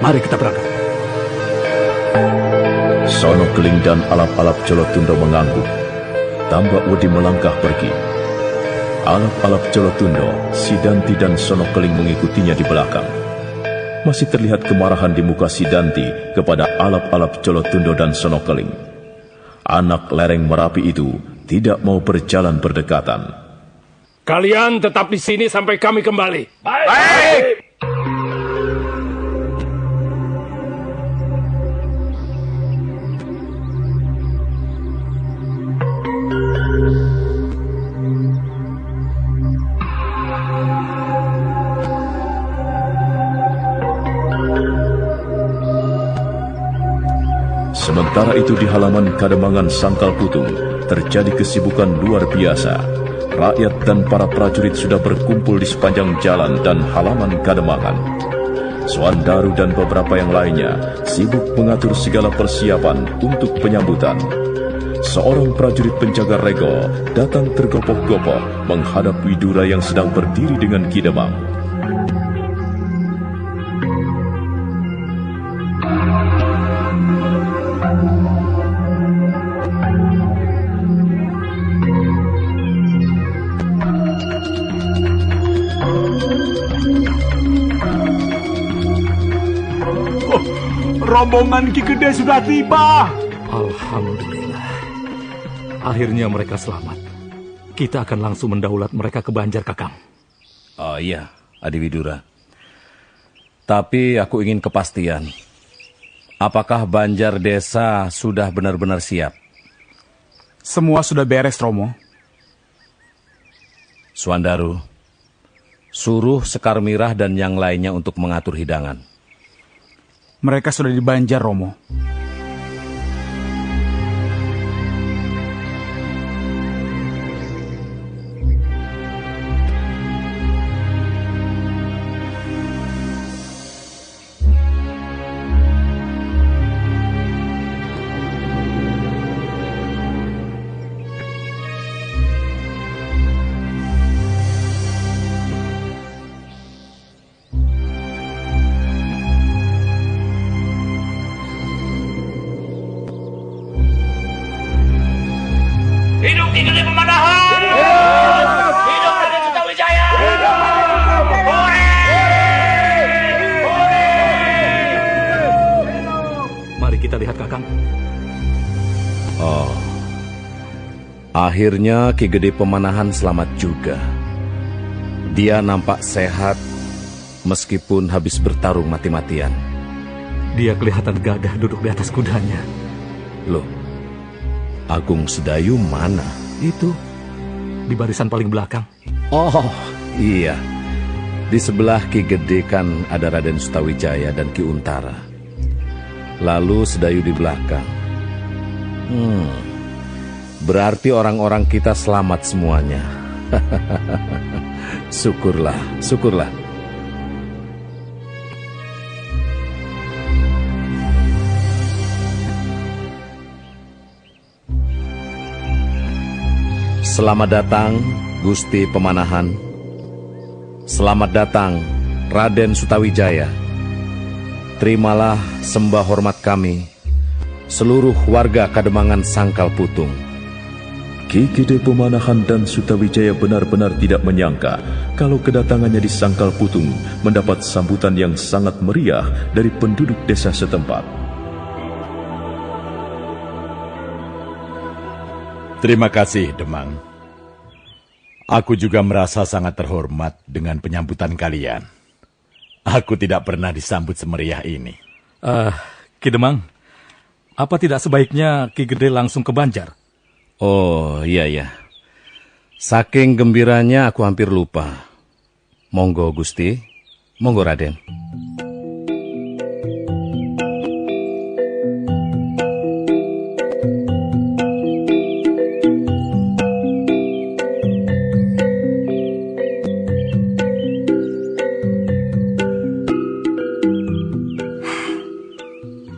Mari kita berangkat. Sonokeling dan alap-alap Jolotundo mengangguk. Tambak Wedi melangkah pergi. Alap-alap Jolotundo, Sidanti, dan Sonokeling mengikutinya di belakang. Masih terlihat kemarahan di muka Sidanti kepada alap-alap Jolotundo dan Sonokeling. Anak lereng Merapi itu tidak mau berjalan berdekatan. Kalian tetap di sini sampai kami kembali. Baik. Sementara itu di halaman Kademangan Sangkal Putung terjadi kesibukan luar biasa. Rakyat dan para prajurit sudah berkumpul di sepanjang jalan dan halaman Kademangan. Suandaru dan beberapa yang lainnya sibuk mengatur segala persiapan untuk penyambutan. Seorang prajurit penjaga rego datang tergopoh-gopoh menghadap Widura yang sedang berdiri dengan Kidemang. Rombongan Ki Gede sudah tiba. Alhamdulillah. Akhirnya mereka selamat. Kita akan langsung mendaulat mereka ke Banjar, Kakang. Oh iya, Adi Widura. Tapi aku ingin kepastian. Apakah Banjar Desa sudah benar-benar siap? Semua sudah beres, Romo. Suandaru, suruh Sekar Mirah dan yang lainnya untuk mengatur hidangan. Mereka sudah di Banjar, Romo. Hidup Ki Gede Pemanahan! Hidup Raden Sutawijaya! Hore! Kakang. Oh, akhirnya Ki Gede Pemanahan selamat juga. Dia nampak sehat meskipun habis bertarung mati-matian. Dia kelihatan gagah duduk di atas kudanya. Loh, Agung Sedayu mana? Itu, di barisan paling belakang. Oh, iya. Di sebelah Ki Gede kan ada Raden Sutawijaya dan Ki Untara. Lalu Sedayu di belakang. Berarti orang-orang kita selamat semuanya. Syukurlah, syukurlah. Selamat datang, Gusti Pemanahan. Selamat datang, Raden Sutawijaya. Terimalah sembah hormat kami, seluruh warga Kademangan Sangkal Putung. Ki Gede Pemanahan dan Sutawijaya benar-benar tidak menyangka kalau kedatangannya di Sangkal Putung mendapat sambutan yang sangat meriah dari penduduk desa setempat. Terima kasih, Demang. Aku juga merasa sangat terhormat dengan penyambutan kalian. Aku tidak pernah disambut semeriah ini. Ki Demang, apa tidak sebaiknya Ki Gede langsung ke Banjar? Oh, iya. Saking gembiranya aku hampir lupa. Monggo Gusti, monggo Raden.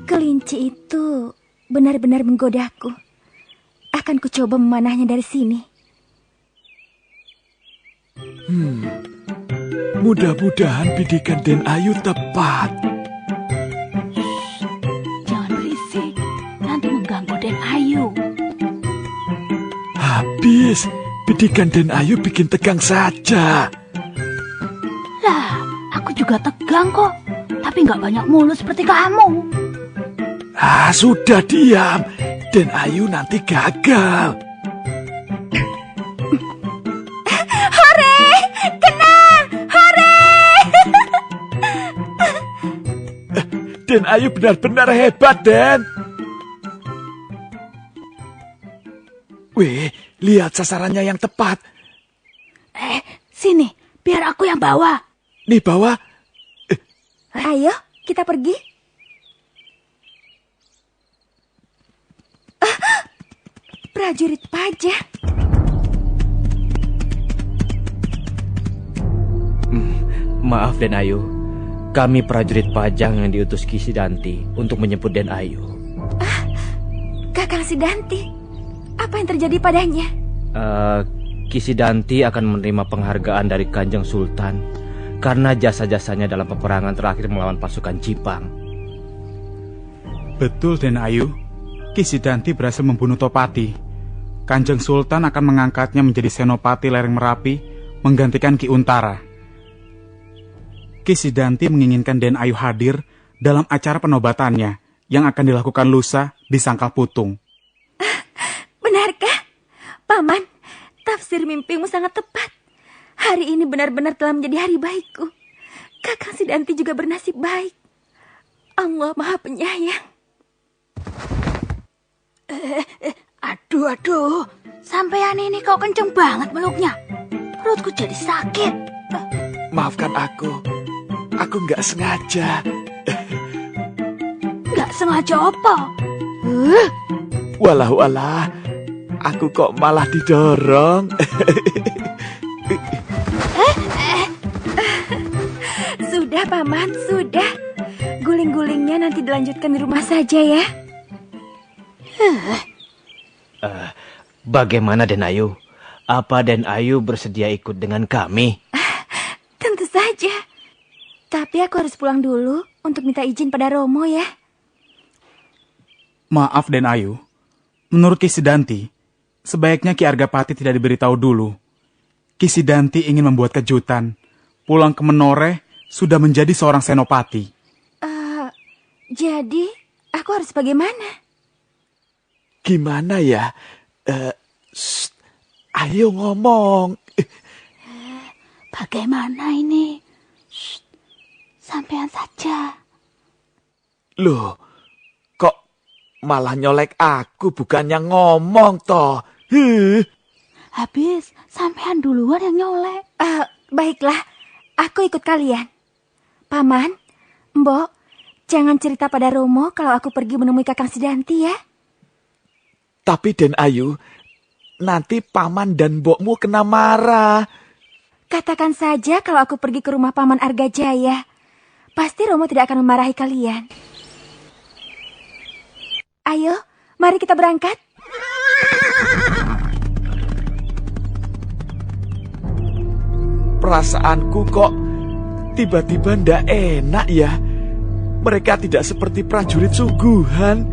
Kelinci itu benar-benar menggodaku. Akan kucoba memanahnya dari sini. Mudah-mudahan bidikan Den Ayu tepat. Jangan berisik, nanti mengganggu Den Ayu. Habis, bidikan Den Ayu bikin tegang saja. Lah, aku juga tegang kok, tapi nggak banyak mulut seperti kamu. Sudah diam. Den Ayu nanti gagal. Hore! Kena! Hore! Den Ayu benar-benar hebat, Den. Wih, lihat sasarannya yang tepat. Sini, biar aku yang bawa. Nih, bawa. Ayo, kita pergi. Prajurit pajak. Maaf Den Ayu, kami prajurit pajang yang diutus Ki Sidanti untuk menjemput Den Ayu. Kakang Sidanti, apa yang terjadi padanya? Ki Sidanti akan menerima penghargaan dari Kanjeng Sultan karena jasa-jasanya dalam peperangan terakhir melawan pasukan Jipang. Betul, Den Ayu. Ki Sidanti berhasil membunuh Topati. Kanjeng Sultan akan mengangkatnya menjadi Senopati Lereng Merapi, menggantikan Ki Untara. Ki Sidanti menginginkan Den Ayu hadir dalam acara penobatannya yang akan dilakukan lusa di Sangkal Putung. Benarkah? Paman, tafsir mimpimu sangat tepat. Hari ini benar-benar telah menjadi hari baikku. Kakang Sidanti juga bernasib baik. Allah Maha Penyayang. Aduh, sampean ini kok kenceng banget meluknya. Perutku jadi sakit. Maafkan aku nggak sengaja. Nggak sengaja apa? Walah, aku kok malah didorong. Sudah, Paman, sudah. Guling-gulingnya nanti dilanjutkan di rumah saja ya. Bagaimana Den Ayu? Apa Den Ayu bersedia ikut dengan kami? Tentu saja. Tapi aku harus pulang dulu untuk minta izin pada Romo ya. Maaf Den Ayu. Menurut Ki Sidanti, sebaiknya Ki Argapati tidak diberitahu dulu. Ki Sidanti ingin membuat kejutan. Pulang ke Menoreh sudah menjadi seorang senopati. Jadi aku harus bagaimana? Gimana ya? Ayo ngomong. Bagaimana ini? Sampean saja. Loh, kok malah nyolek aku bukannya ngomong toh? Habis, sampean duluan yang nyolek. Baiklah, aku ikut kalian. Paman, Mbok, jangan cerita pada Romo kalau aku pergi menemui Kakang Sidanti ya. Tapi Den Ayu, nanti Paman dan Mbokmu kena marah. Katakan saja kalau aku pergi ke rumah Paman Argajaya. Pasti Romo tidak akan memarahi kalian. Ayo, mari kita berangkat. Perasaanku kok tiba-tiba ndak enak ya. Mereka tidak seperti prajurit sungguhan.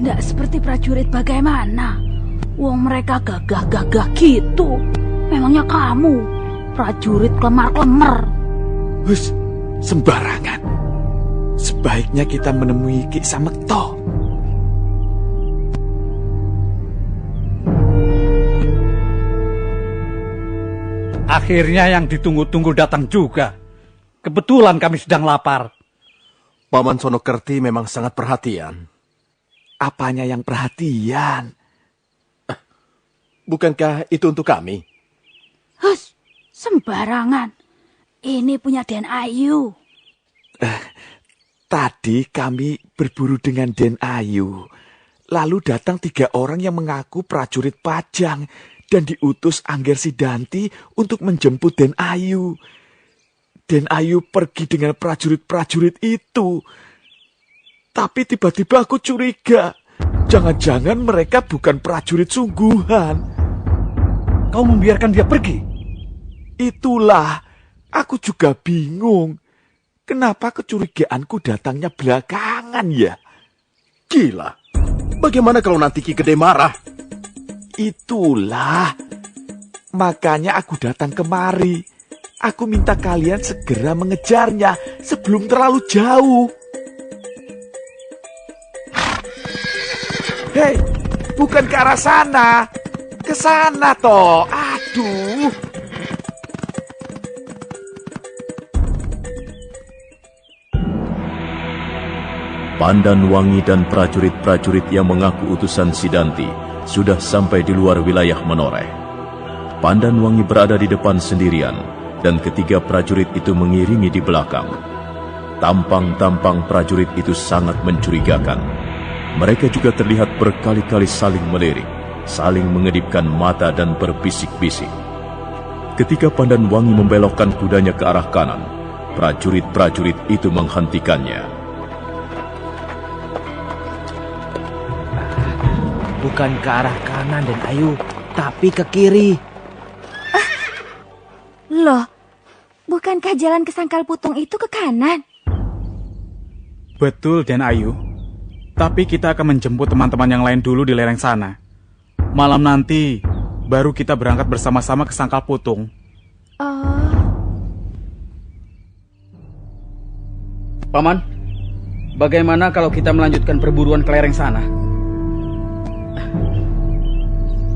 Nggak seperti prajurit bagaimana? Wong mereka gagah-gagah gitu. Memangnya kamu prajurit klemar-klemar. Hus, sembarangan. Sebaiknya kita menemui Ki Samekto. Akhirnya yang ditunggu-tunggu datang juga. Kebetulan kami sedang lapar. Paman Sonokerti memang sangat perhatian. Apanya yang perhatian? Bukankah itu untuk kami? Hus, sembarangan. Ini punya Den Ayu. Tadi kami berburu dengan Den Ayu. Lalu datang 3 orang yang mengaku prajurit Pajang dan diutus Angger Sidanti untuk menjemput Den Ayu. Den Ayu pergi dengan prajurit-prajurit itu. Tapi tiba-tiba aku curiga. Jangan-jangan mereka bukan prajurit sungguhan. Kau membiarkan dia pergi? Itulah, aku juga bingung. Kenapa kecurigaanku datangnya belakangan ya? Gila. Bagaimana kalau nanti Ki Gede marah? Itulah. Makanya aku datang kemari. Aku minta kalian segera mengejarnya sebelum terlalu jauh. Hei, bukan ke arah sana. Ke sana toh. Aduh. Pandanwangi dan prajurit-prajurit yang mengaku utusan Sidanti sudah sampai di luar wilayah Menoreh. Pandanwangi berada di depan sendirian dan ketiga prajurit itu mengiringi di belakang. Tampang-tampang prajurit itu sangat mencurigakan. Mereka juga terlihat berkali-kali saling melirik, saling mengedipkan mata dan berbisik-bisik. Ketika Pandanwangi membelokkan kudanya ke arah kanan, prajurit-prajurit itu menghentikannya. Bukan ke arah kanan Den Ayu, tapi ke kiri. Loh, bukankah jalan ke Sangkal Putung itu ke kanan? Betul Den Ayu. Tapi kita akan menjemput teman-teman yang lain dulu di lereng sana. Malam nanti, baru kita berangkat bersama-sama ke Sangkal Putung. Paman, bagaimana kalau kita melanjutkan perburuan ke lereng sana?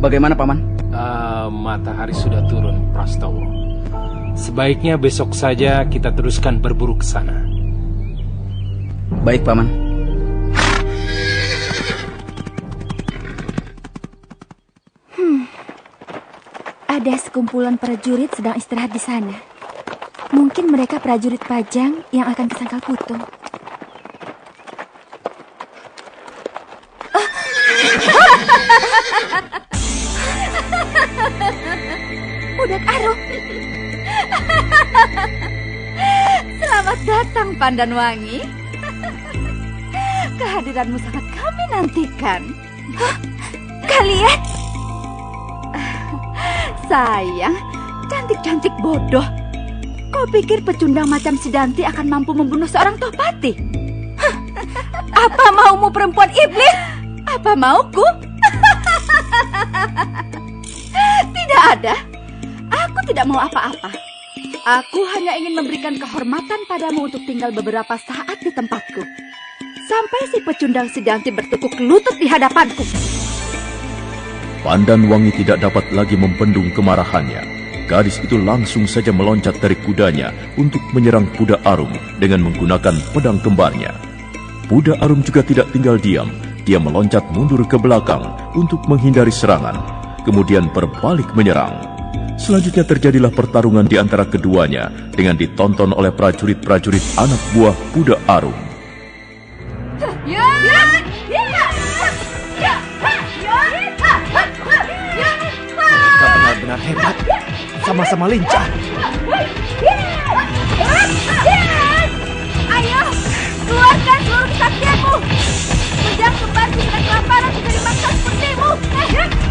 Bagaimana, Paman? Matahari sudah turun, Prastowo. Sebaiknya besok saja kita teruskan berburu ke sana. Baik, Paman. Ada sekumpulan prajurit sedang istirahat di sana. Mungkin mereka prajurit Pajang yang akan ke Sangkal Putung. Budak Aruh. Selamat datang, Pandanwangi. Kehadiranmu sangat kami nantikan. Kalian? Sayang, cantik-cantik bodoh. Kau pikir pecundang macam Sidanti akan mampu membunuh seorang tohpati? Apa maumu perempuan iblis? Apa mauku? Tidak ada. Aku tidak mau apa-apa. Aku hanya ingin memberikan kehormatan padamu untuk tinggal beberapa saat di tempatku. sampai si pecundang Sidanti bertekuk lutut di hadapanku. Pandanwangi tidak dapat lagi membendung kemarahannya. Gadis itu langsung saja meloncat dari kudanya untuk menyerang Puda Arum dengan menggunakan pedang kembarnya. Puda Arum juga tidak tinggal diam. Dia meloncat mundur ke belakang untuk menghindari serangan, kemudian berbalik menyerang. Selanjutnya terjadilah pertarungan di antara keduanya dengan ditonton oleh prajurit-prajurit anak buah Puda Arum. Mereka benar-benar hebat, sama-sama lincah. Ayo, keluarkan seluruh kesaktianmu. Pedang kembar kita kelaparan juga dimaksa sepertimu.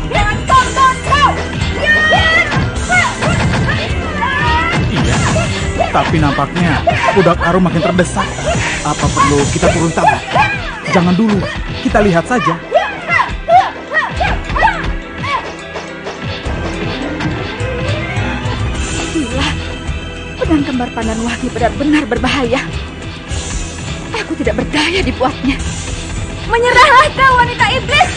Jangan sombong kau. Iya, tapi nampaknya Pudak Arum makin terdesak. Apa perlu kita turun tangan? Jangan dulu, kita lihat saja. Gila, pedang kembar Pandanwangi benar-benar berbahaya. Aku tidak berdaya dibuatnya. Menyerahlah kau, wanita iblis!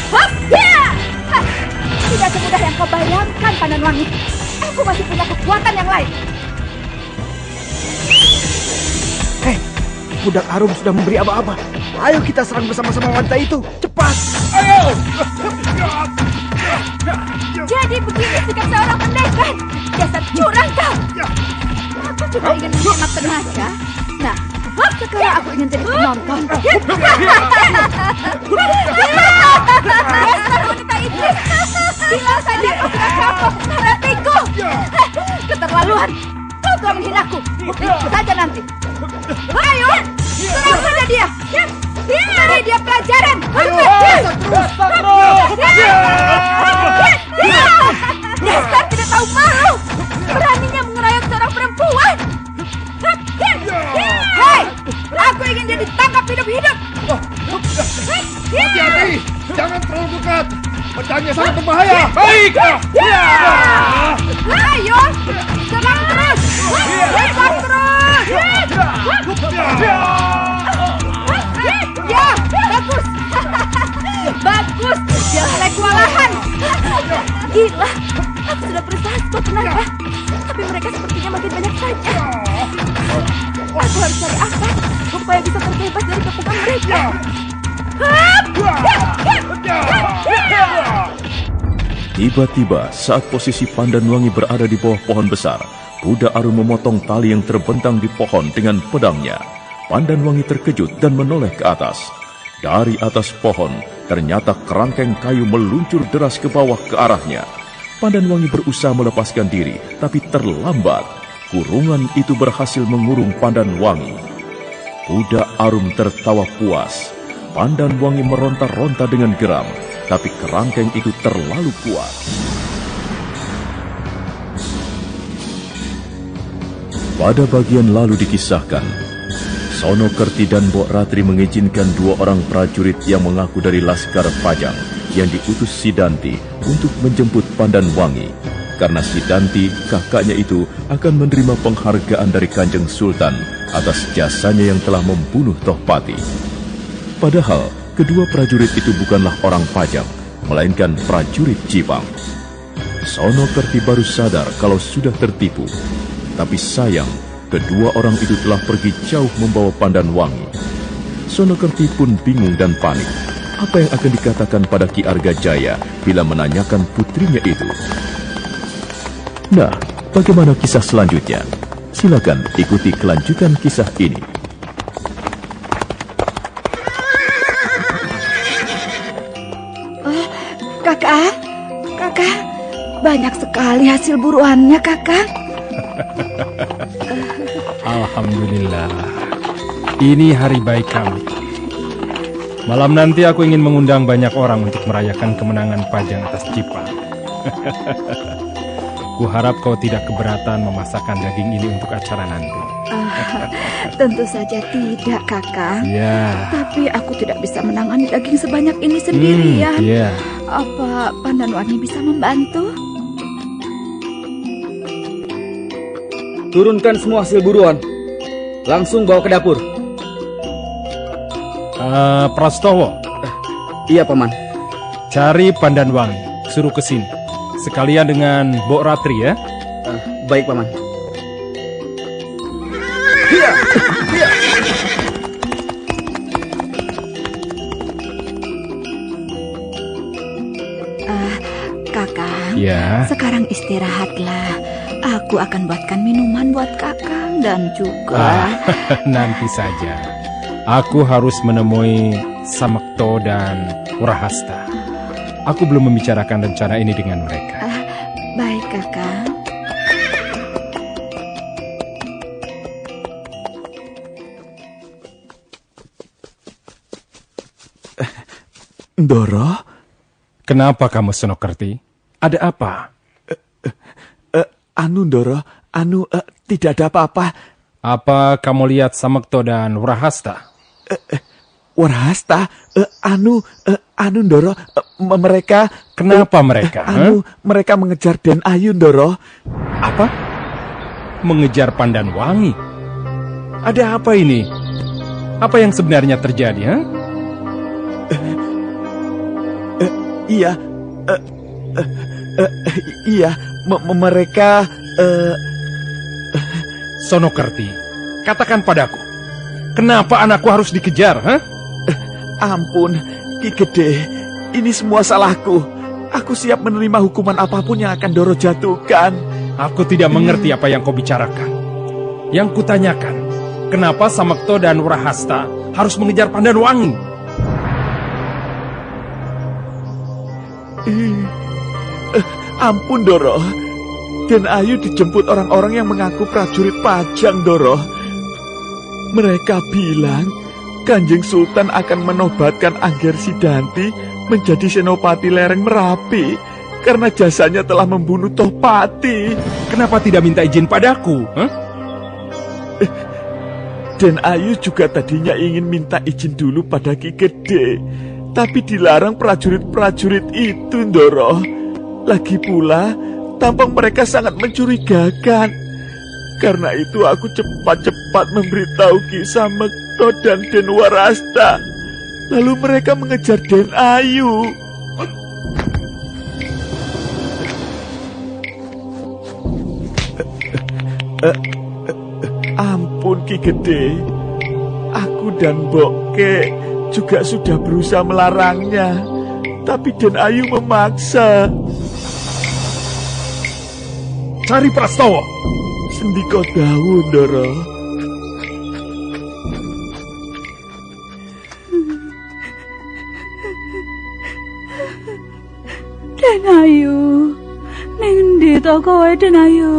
Tidak semudah yang kau bayangkan, Pandanwangi. Aku masih punya kekuatan yang lain. Hei, Pudak Arum sudah memberi aba-aba. Ayo kita serang bersama-sama wanita itu. Cepat! Ayo! Jadi begini sikap seorang pendekar. Dasar curang kau. Aku cuma ingin menghemat tenaga. Nah, sekarang aku ingin jadi penonton. Dasar wanita iblis. Bilang saja kau sudah kapok menghadapiku. Keterlaluan. Kau telah menghinaku. Buktikan saja nanti. Ayo, serang saja dia. Beri dia pelajaran. Dasar tidak tahu malu. Beraninya mengeroyok seorang perempuan. Hei, aku ingin dia ditangkap hidup-hidup. Hati-hati, jangan terlalu dekat. Pedangnya sangat berbahaya. Baik. Ayo, serang terus. Serang terus. Ya, bagus. Bagus, jangan naik kewalahan. Gila, aku sudah berusaha sekuat tenaga, tapi mereka sepertinya makin banyak saja. Aku harus cari apa supaya bisa terbebas dari kepungan mereka. Tiba-tiba saat posisi Pandanwangi berada di bawah pohon besar, Puda Arum memotong tali yang terbentang di pohon dengan pedangnya. Pandanwangi terkejut dan menoleh ke atas. Dari atas pohon, ternyata kerangkeng kayu meluncur deras ke bawah ke arahnya. Pandanwangi berusaha melepaskan diri, tapi terlambat. Kurungan itu berhasil mengurung Pandanwangi. Puda Arum tertawa puas. Pandanwangi meronta-ronta dengan geram, tapi kerangkeng itu terlalu kuat. Pada bagian lalu dikisahkan, Sonokerti dan Mbok Ratri mengizinkan dua orang prajurit yang mengaku dari Laskar Pajang yang diutus Sidanti untuk menjemput Pandanwangi, karena Sidanti, kakaknya itu, akan menerima penghargaan dari Kanjeng Sultan atas jasanya yang telah membunuh Tohpati. Padahal, kedua prajurit itu bukanlah orang Pajang, melainkan prajurit Jipang. Sonokerti baru sadar kalau sudah tertipu. Tapi sayang, kedua orang itu telah pergi jauh membawa Pandanwangi. Sonokerti pun bingung dan panik. Apa yang akan dikatakan pada Ki Argajaya bila menanyakan putrinya itu? Nah, bagaimana kisah selanjutnya? Silakan ikuti kelanjutan kisah ini. Kakak, banyak sekali hasil buruannya, Kakak. Alhamdulillah, ini hari baik kami. Malam nanti aku ingin mengundang banyak orang untuk merayakan kemenangan Pajang atas Jipang. Kuharap kau tidak keberatan memasakkan daging ini untuk acara nanti. Tentu saja tidak, Kakak. Ya. Tapi aku tidak bisa menangani daging sebanyak ini sendirian. Ya. Apa Pandanwangi bisa membantu? Turunkan semua hasil buruan. Langsung bawa ke dapur. Prastowo. Iya, Paman. Cari Pandanwangi, suruh ke sini. Sekalian dengan Mbok Ratri ya. Baik, Paman. Kakang, Ya. sekarang istirahatlah. Aku akan buatkan minuman buat Kakang dan juga... Nanti saja. Aku harus menemui Samakto dan Warahasta. Aku belum membicarakan rencana ini dengan mereka. Baik, Kakang. Ndoro? Kenapa kamu Senokerti? Ada apa? Ndoro, tidak ada apa-apa. Apa kamu lihat Samakto dan Warahasta? Warahasta, Ndoro, mereka... Kenapa mereka? Mereka mengejar Den Ayu, Ndoro. Apa? Mengejar Pandanwangi? Ada apa ini? Apa yang sebenarnya terjadi, ha? Iya, mereka... Sonokerti, katakan padaku, kenapa anakku harus dikejar, ha? Ampun, Ki Gede, ini semua salahku. Aku siap menerima hukuman apapun yang akan Ndoro jatuhkan. Aku tidak mengerti apa yang kau bicarakan. Yang kutanyakan, kenapa Samakto dan Warahasta harus mengejar Pandanwangi? Ampun, Ndoro. Den Ayu dijemput orang-orang yang mengaku prajurit Pajang, Ndoro. Mereka bilang Kanjeng Sultan akan menobatkan Angger Sidanti menjadi Senopati Lereng Merapi karena jasanya telah membunuh Tohpati. Kenapa tidak minta izin padaku? Huh? Den Ayu juga tadinya ingin minta izin dulu pada Ki Gede, tapi dilarang prajurit-prajurit itu, Ndoro. Lagi pula, tampang mereka sangat mencurigakan. Karena itu aku cepat-cepat memberitahu Ki Samakto dan Den Warahasta. Lalu mereka mengejar Den Ayu. Ampun Ki Gede, aku dan Bokke juga sudah berusaha melarangnya, tapi Den Ayu memaksa. Cari Prastowo. Sendika dawu, Ndoro. Den Ayu, ning ndi to kowe Den Ayu?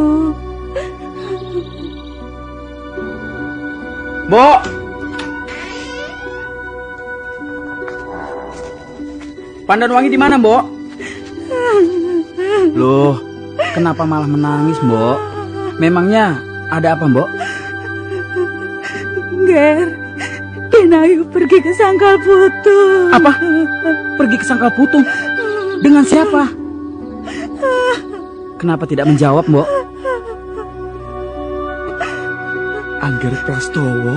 Mbok! Pandanwangi di mana, Mbok? Loh, kenapa malah menangis, Mbok? Memangnya ada apa, Mbok? Ger, Den Ayu pergi ke Sangkal Putung. Apa? Pergi ke Sangkal Putung? Dengan siapa? Kenapa tidak menjawab, Mbok? Angger Prastowo?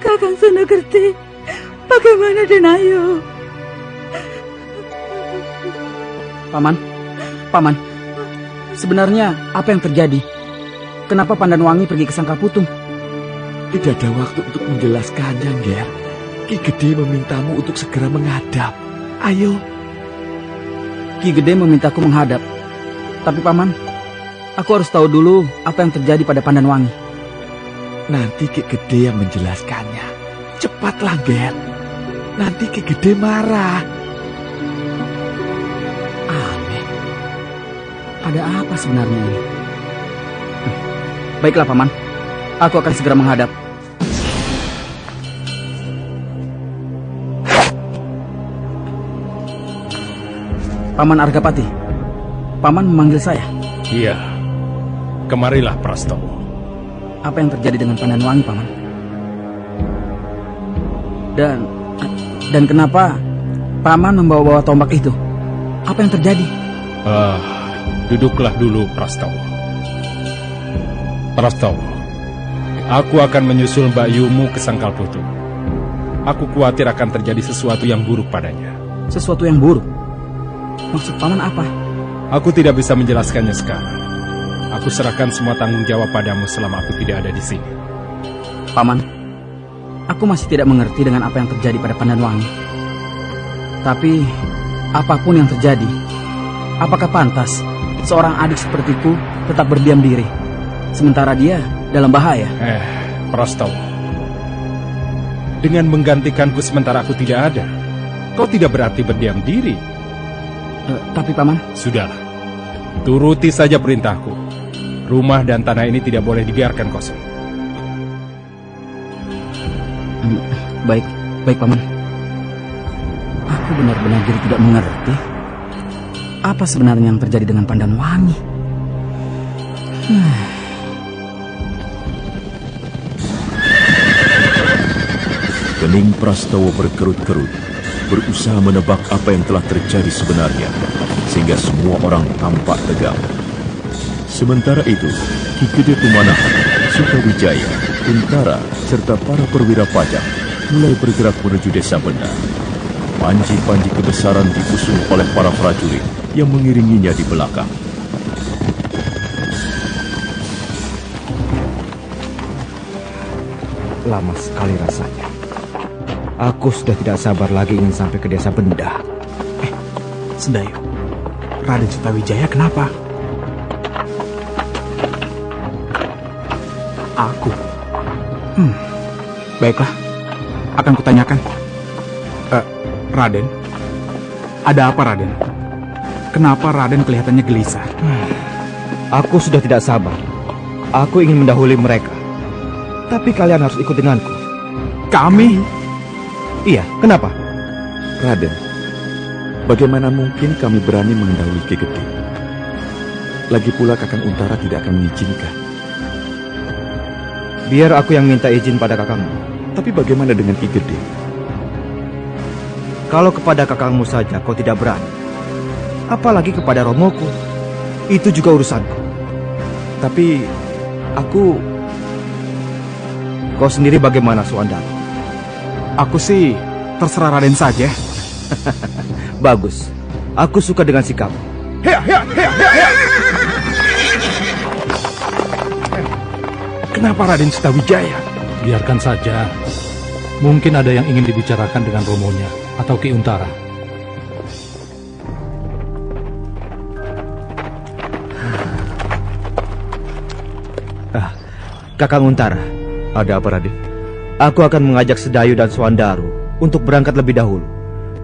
Kakang Sonokerti, bagaimana Den Ayu? Paman, sebenarnya apa yang terjadi? Kenapa Pandanwangi pergi ke Sangkal Putung? Tidak ada waktu untuk menjelaskannya, Ger. Ki Gede memintamu untuk segera menghadap. Ayo. Ki Gede memintaku menghadap. Tapi Paman, aku harus tahu dulu apa yang terjadi pada Pandanwangi. Nanti Ki Gede yang menjelaskannya. Cepatlah, Ger. Nanti Ki Gede marah. Aneh. Ada apa sebenarnya ini? Baiklah, Paman. Aku akan segera menghadap. Paman Argapati, Paman memanggil saya. Iya, kemarilah Prastowo. Apa yang terjadi dengan Pandanwangi, Paman? Dan kenapa Paman membawa-bawa tombak itu? Apa yang terjadi? Duduklah dulu Prastowo. Prastowo, Aku akan menyusul Mbak Yumu ke Sangkal Putu. Aku khawatir akan terjadi sesuatu yang buruk padanya. Sesuatu yang buruk? Maksud paman apa? Aku tidak bisa menjelaskannya sekarang. Aku serahkan semua tanggung jawab padamu selama aku tidak ada di sini. Paman, aku masih tidak mengerti dengan apa yang terjadi pada Pandanwangi. Tapi, apapun yang terjadi, apakah pantas seorang adik sepertiku tetap berdiam diri, sementara dia dalam bahaya? Prastowo, dengan menggantikanku sementara aku tidak ada, kau tidak berarti berdiam diri. Tapi paman, sudahlah, turuti saja perintahku. Rumah dan tanah ini tidak boleh dibiarkan kosong. Baik paman. Aku benar-benar jadi tidak mengerti apa sebenarnya yang terjadi dengan Pandanwangi. Kening Prastowo berkerut-kerut, berusaha menebak apa yang telah terjadi sebenarnya, sehingga semua orang tampak tegang. Sementara itu, Ki Gede Pemanahan, Sutawijaya, Untara, serta para perwira pajak mulai bergerak menuju desa Benda. Panji-panji kebesaran diusung oleh para prajurit yang mengiringinya di belakang. Lama sekali rasanya. Aku sudah tidak sabar lagi ingin sampai ke desa Benda. Sedayu, Raden Sutawijaya kenapa? Aku. Baiklah, akan kutanyakan. Raden, ada apa Raden? Kenapa Raden kelihatannya gelisah? Aku sudah tidak sabar. Aku ingin mendahului mereka. Tapi kalian harus ikut denganku. Kami? Iya, kenapa? Raden, bagaimana mungkin kami berani mendahului Ki Gede? Lagi pula Kakang Untara tidak akan mengizinkan. Biar aku yang minta izin pada kakangmu. Tapi bagaimana dengan Ki Gede? Kalau kepada kakangmu saja kau tidak berani, apalagi kepada romoku, itu juga urusanku. Tapi aku... Kau sendiri bagaimana, Suandara? Aku sih terserah Raden saja. Bagus, aku suka dengan sikap. Kenapa Raden Sutawijaya? Biarkan saja. Mungkin ada yang ingin dibicarakan dengan romonya atau Ki Untara. Kakang Untara, ada apa Raden? Aku akan mengajak Sedayu dan Suandaru untuk berangkat lebih dahulu,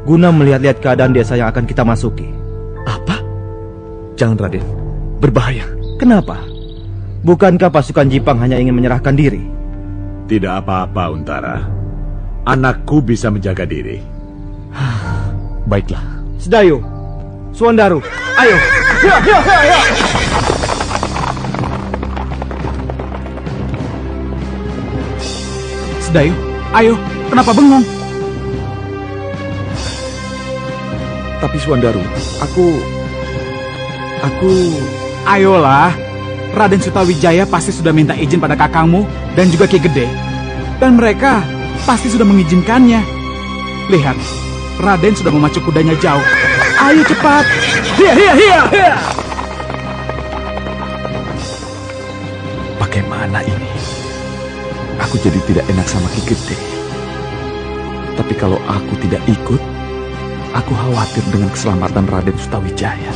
guna melihat-lihat keadaan desa yang akan kita masuki. Apa? Jangan Raden, berbahaya. Kenapa? Bukankah pasukan Jipang hanya ingin menyerahkan diri? Tidak apa-apa, Untara. Anakku bisa menjaga diri. Baiklah. Sedayu, Suandaru, ayo. Sedayu, ayo. Kenapa bengong? Tapi Suandaru, aku... Ayolah. Raden Sutawijaya pasti sudah minta izin pada kakangmu dan juga Ki Gede. Dan mereka pasti sudah mengizinkannya. Lihat, Raden sudah memacu kudanya jauh. Ayo cepat. Hiya. Bagaimana ini? Aku jadi tidak enak sama Ki Gede. Tapi kalau aku tidak ikut, aku khawatir dengan keselamatan Raden Sutawijaya.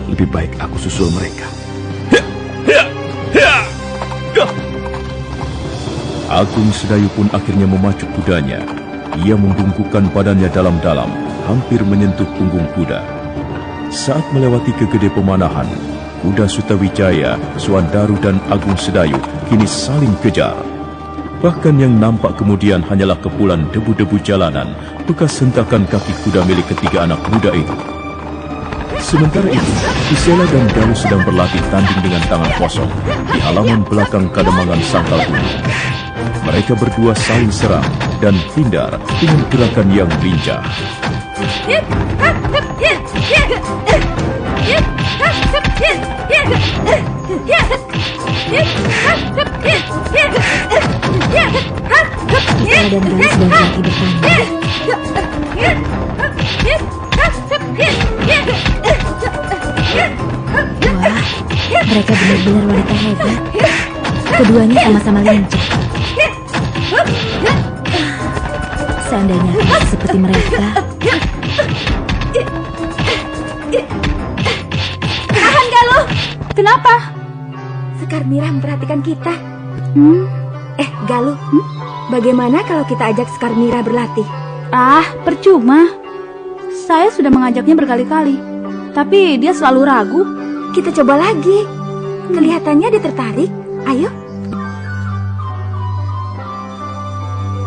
Lebih baik aku susul mereka. Agung Sedayu pun akhirnya memacu kudanya. Ia membungkukkan badannya dalam-dalam, hampir menyentuh punggung kuda. Saat melewati ke Gede Pemanahan, kuda Sutawijaya, Suandaru dan Agung Sedayu kini saling kejar. Bahkan yang nampak kemudian hanyalah kepulan debu-debu jalanan, bekas hentakan kaki kuda milik ketiga anak muda itu. Sementara itu, Isela dan Galuh sedang berlatih tanding dengan tangan kosong di halaman belakang Kademangan Sangkal Putu. Mereka berdua saling serang dan hindar dengan gerakan yang lincah. Isela dan Galuh sedang berlatih bertanding. Wah, mereka benar-benar wanita hebat. Keduanya sama-sama lincah. Seandainya aku seperti mereka. Tahan, Galuh. Kenapa? Sekar Mira memperhatikan kita. Galuh, bagaimana kalau kita ajak Sekar Mira berlatih? Ah, percuma. Saya sudah mengajaknya berkali-kali, tapi dia selalu ragu. Kita coba lagi. Kelihatannya dia tertarik. Ayo.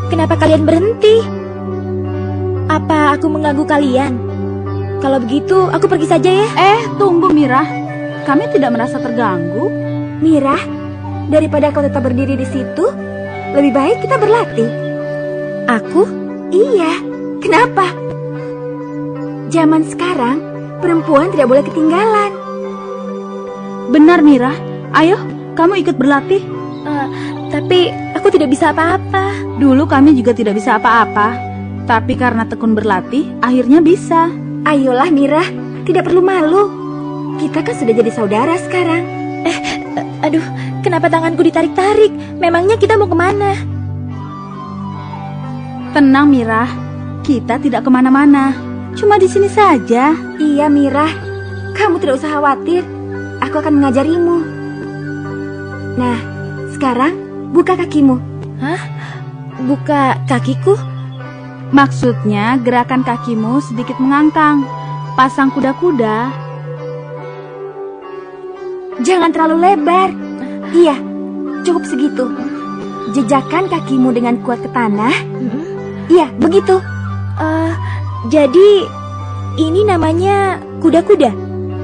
Kenapa kalian berhenti? Apa aku mengganggu kalian? Kalau begitu, aku pergi saja ya. Tunggu Mira. Kami tidak merasa terganggu. Mira, daripada kau tetap berdiri di situ, lebih baik kita berlatih. Aku? Iya. Kenapa? Zaman sekarang, perempuan tidak boleh ketinggalan. Benar Mira. Ayo, kamu ikut berlatih. Tapi aku tidak bisa apa-apa. Dulu kami juga tidak bisa apa-apa. Tapi karena tekun berlatih, akhirnya bisa. Ayolah Mira, tidak perlu malu. Kita kan sudah jadi saudara sekarang. Aduh, kenapa tanganku ditarik-tarik? Memangnya kita mau kemana? Tenang Mira, kita tidak kemana-mana. Cuma di sini saja. Iya Mira, kamu tidak usah khawatir. Aku akan mengajarimu. Nah, sekarang buka kakimu. Hah? Buka kakiku? Maksudnya gerakan kakimu sedikit mengangkang. Pasang kuda-kuda. Jangan terlalu lebar. Iya, cukup segitu. Jejakkan kakimu dengan kuat ke tanah. Iya, begitu. Jadi ini namanya kuda-kuda?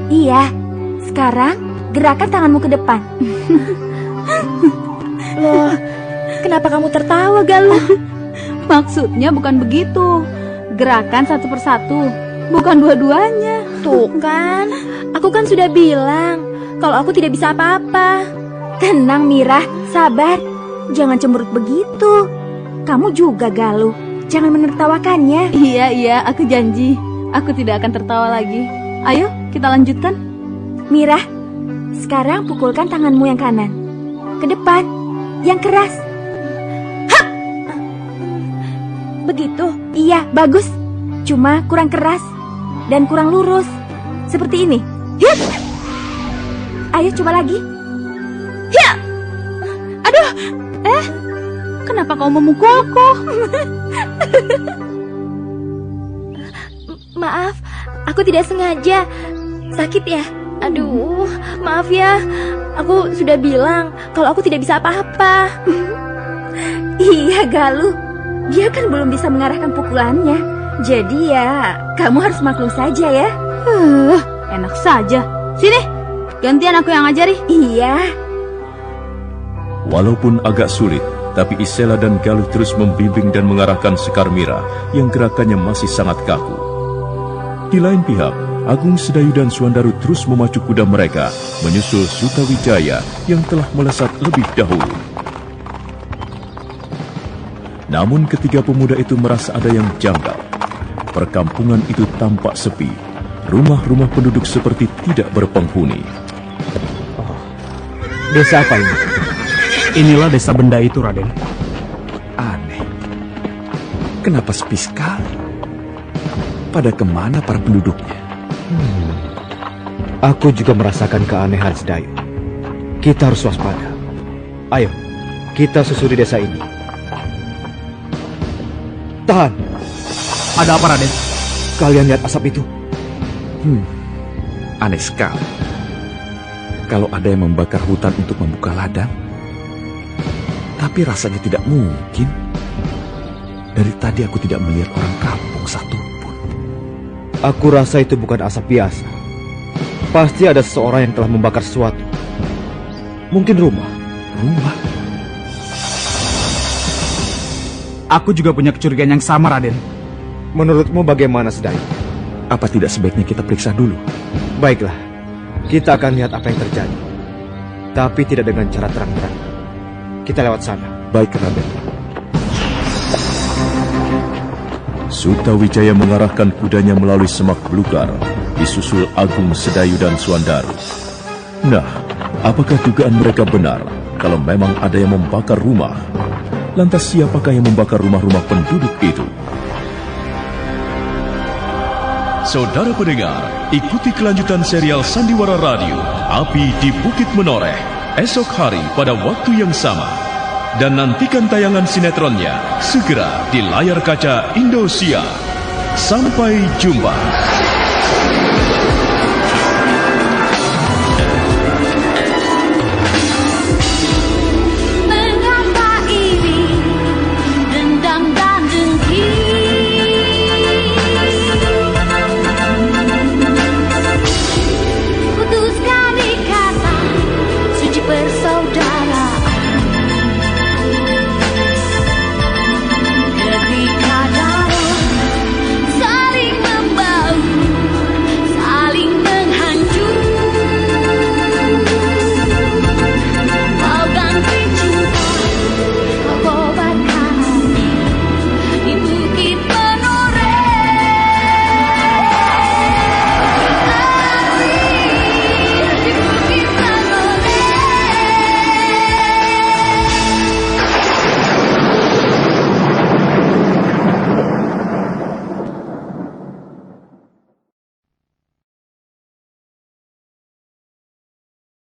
Iya. Sekarang gerakan tanganmu ke depan. Loh, kenapa kamu tertawa, Galuh? Maksudnya bukan begitu. Gerakan satu persatu, bukan dua-duanya. Tuh kan, aku kan sudah bilang kalau aku tidak bisa apa-apa. Tenang Mira, sabar. Jangan cemberut begitu. Kamu juga Galuh. Jangan menertawakannya. Iya, aku janji. Aku tidak akan tertawa lagi. Ayo, kita lanjutkan. Mira, sekarang pukulkan tanganmu yang kanan. Ke depan, yang keras. Hap! Begitu? Iya, bagus. Cuma kurang keras dan kurang lurus. Seperti ini. Hit! Ayo coba lagi. Ya! Aduh! Kenapa kau memukulku? Maaf, aku tidak sengaja. Sakit ya? Aduh, maaf ya. Aku sudah bilang kalau aku tidak bisa apa-apa. Iya Galuh, dia kan belum bisa mengarahkan pukulannya. Jadi ya, kamu harus maklum saja ya. Enak saja. Sini, gantian aku yang ngajari. Iya. Walaupun agak sulit, tapi Isela dan Galuh terus membimbing dan mengarahkan Sekar Mira yang gerakannya masih sangat kaku. Di lain pihak, Agung Sedayu dan Suandaru terus memacu kuda mereka menyusul Sutawijaya yang telah melesat lebih dahulu. Namun ketiga pemuda itu merasa ada yang janggal. Perkampungan itu tampak sepi. Rumah-rumah penduduk seperti tidak berpenghuni. Desa apa ini? Inilah desa benda itu, Raden. Aneh. Kenapa sepi sekali? Pada kemana para penduduknya? Aku juga merasakan keanehan Sedayu. Kita harus waspada. Ayo, kita susuri desa ini. Tahan. Ada apa, Raden? Kalian lihat asap itu? Aneh sekali. Kalau ada yang membakar hutan untuk membuka ladang, tapi rasanya tidak mungkin. Dari tadi aku tidak melihat orang kampung satupun. Aku rasa itu bukan asap biasa. Pasti ada seseorang yang telah membakar sesuatu. Mungkin rumah. Rumah? Aku juga punya kecurigaan yang sama, Raden. Menurutmu bagaimana, Sedayu? Apa tidak sebaiknya kita periksa dulu? Baiklah. Kita akan lihat apa yang terjadi. Tapi tidak dengan cara terang-terang. Kita lewat sana. Baik, Raden. Sutawijaya mengarahkan kudanya melalui semak belukar, disusul Agung, Sedayu, dan Suandaru. Nah, apakah dugaan mereka benar kalau memang ada yang membakar rumah? Lantas siapakah yang membakar rumah-rumah penduduk itu? Saudara pendengar, ikuti kelanjutan serial Sandiwara Radio, Api di Bukit Menoreh, esok hari pada waktu yang sama. Dan nantikan tayangan sinetronnya segera di layar kaca Indosiar. Sampai jumpa.